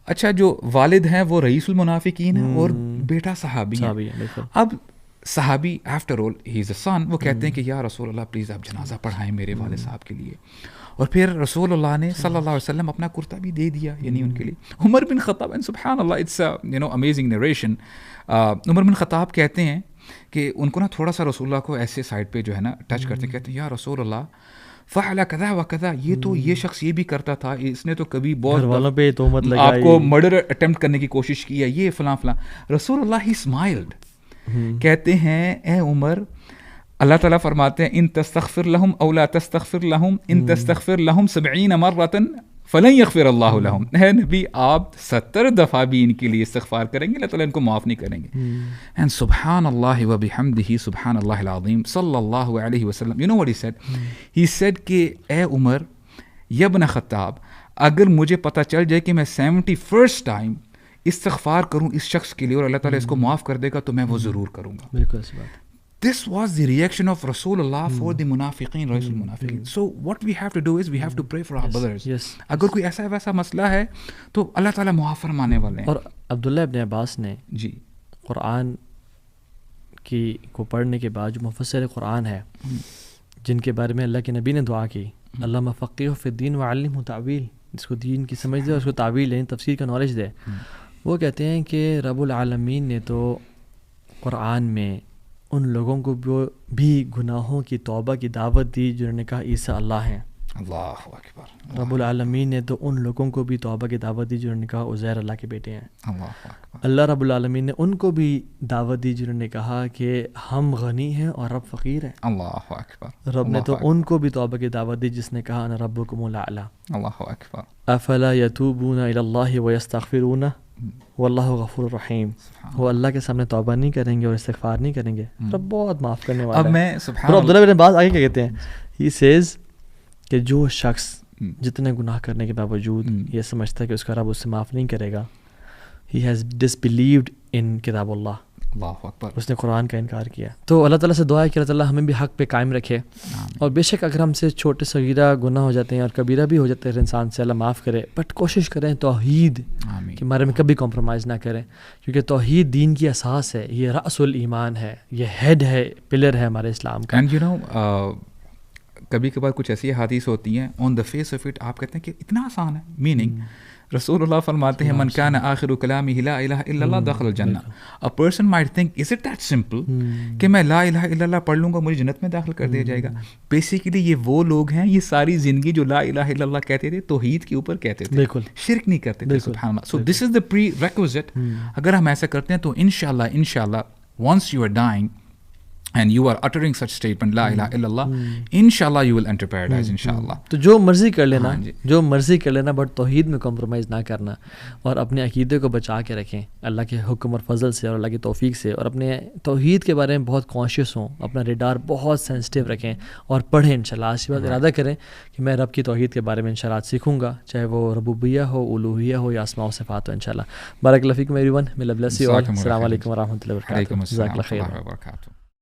اچھا جو والد ہیں وہ رئیس المنافقین ہیں اور بیٹا صحابی ہیں. اب صحابی آفٹر آل ہی از اے سن, وہ کہتے ہیں کہ یا رسول اللہ پلیز آپ جنازہ پڑھائیں میرے والد صاحب کے لیے. اور پھر رسول اللہ نے صلی اللہ علیہ وسلم اپنا کرتا بھی دے دیا, یعنی ان کے لیے. عمر بن خطاب, سبحان اللہ, اٹس امیزنگ نریشن. عمر بن خطاب کہتے ہیں کہ ان کو نا تھوڑا سا رسول اللہ کو ایسے سائڈ پہ جو ہے نا ٹچ کرتے, کہتے ہیں یا رسول اللہ فعل کذا و کذا, یہ شخص یہ بھی کرتا تھا, اس نے تو کبھی بہت آپ کو مرڈر اٹیمپٹ کرنے کی کوشش کی ہے, یہ فلاں فلاں. رسول اللہ ہی اسمائلڈ, کہتے ہیں اے عمر, اللہ تعالیٰ فرماتے ہیں ان تستغفر لہم او لا تستغفر لہم ان تستغفر لہم 70 مرۃ فلن یغفر اللہ لہم. اے نبی آپ 70 دفعہ بھی ان کے لیے استغفار کریں گے اللہ تعالیٰ ان کو معاف نہیں کریں گے. اینڈ سبحان اللہ و بحمدہ سبحان اللہ العظیم صلی اللہ علیہ وسلم. You know what he said, he said کہ اے عمر یا ابن خطاب, اگر مجھے پتہ چل جائے کہ میں 71st ٹائم استغفار کروں اس شخص کے لیے اور اللہ تعالیٰ اس کو معاف کر دے گا تو میں وہ ضرور کروں گا. بالکل ایسی بات. This was the reaction of رسول اللہ for the منافقین, رئیس المنافقین. So what we have to do is we have to pray for our brothers. اگر کوئی ایسا ویسا مسئلہ ہے تو اللہ تعالیٰ معاف فرمانے والے ہیں. اور عبداللہ ابن عباس نے جی قرآن کی کو پڑھنے کے بعد جو مفسر قرآن ہے جن کے بارے میں اللہ کے نبی نے دعا کی, اللہم فقہہ فی الدین وعلمہ تاویل, جس کو دین کی سمجھ دے اور اس کو تعویل یعنی تفسیر کا نالج دے. وہ کہتے ہیں کہ رب العالمین نے تو قرآن میں ان لوگوں کو بھی گناہوں کی توبہ کی دعوت دی جنہوں نے کہا عیسیٰ اللہ ہیں. اللہ اکبر. رب العالمین نے تو ان لوگوں کو بھی توبہ کی دعوت دی جنہوں نے کہا عزیر اللہ کے بیٹے ہیں. اللہ اکبر. اللہ رب العالمین نے ان کو بھی دعوت دی جنہوں نے کہا کہ ہم غنی ہیں اور رب فقیر ہیں. اللہ اکبر. رب نے تو ان کو بھی توبہ کی دعوت دی جس نے کہا انا ربکم الاعلی. اللہ اکبر. افلا یتوبون الی اللہ ویستغفرون واللہ غفور رحیم. وہ اللہ کے سامنے توبہ نہیں کریں گے اور استغفار نہیں کریں گے, رب بہت معاف کرنے والا ہے. اب میں سبحان اللہ, عبداللہ بن عباس آگے کیا کہتے ہیں, ہی سیز کہ جو شخص جتنے گناہ کرنے کے باوجود یہ سمجھتا ہے کہ اس کا رب اس سے معاف نہیں کرے گا, ہی ہیز ڈسبلیوڈ ان کتاب اللہ. اللہ اکبر. اس نے قرآن کا انکار کیا. تو اللہ تعالیٰ سے دعا ہے کہ اللہ تعالیٰ ہمیں بھی حق پہ قائم رکھے, اور بے شک اگر ہم سے چھوٹے صغیرہ گناہ ہو جاتے ہیں اور کبیرہ بھی ہو جاتے ہیں انسان سے, اللہ معاف کرے, بٹ کوشش کریں توحید کے بارے میں کبھی کمپرومائز نہ کریں, کیونکہ توحید دین کی اساس ہے, یہ رأس الایمان ہے, یہ ہیڈ ہے, پلر ہے ہمارے اسلام کا. اینڈ یو نو کبھی کبھار کچھ ایسی حدیث ہوتی ہیں آن دا فیس آف اٹ آپ کہتے ہیں کہ اتنا آسان ہے, میننگ رسول اللہ فرماتے ہیں من کان آخر کلامہ لا الہ الا اللہ دخل الجنہ. A person might think is it that simple کہ میں لا الہ الا اللہ پڑھ لوں گا مجھے جنت میں داخل کر دیا جائے گا. بیسیکلی یہ وہ لوگ ہیں یہ ساری زندگی جو لا الہ الا اللہ کہتے تھے توحید کے اوپر کہتے تھے, بالکل شرک نہیں کرتے تھے. سبحان اللہ. سو دس از دا پری ریکوزٹ. اگر ہم ایسا کرتے ہیں تو انشاءاللہ once you are dying and you are uttering such statement لا الہ الا اللہ, انشاءاللہ you will enter paradise انشاءاللہ. تو جو مرضی کر لینا, جو مرضی کر لینا, بٹ توحید میں کمپرومائز نہ کرنا اور اپنے عقیدے کو بچا کے رکھیں اللہ کے حکم اور فضل سے اور اللہ کی توفیق سے, اور اپنے توحید کے بارے میں بہت کانشیس ہوں, اپنا ریڈار بہت سینسٹیو رکھیں اور پڑھیں انشاءاللہ. آج کی بات ارادہ کریں کہ میں رب کی توحید کے بارے میں انشاءاللہ سیکھوں گا, چاہے وہ ربوبیہ ہو, الوہیہ ہو یا اسماء و صفات ہو انشاءاللہ. بارک اللہ فیکم everyone. may Allah bless you all. السلام علیکم ورحمۃ اللہ وبرکاتہ. وعلیکم السلام ورحمۃ اللہ وبرکاتہ.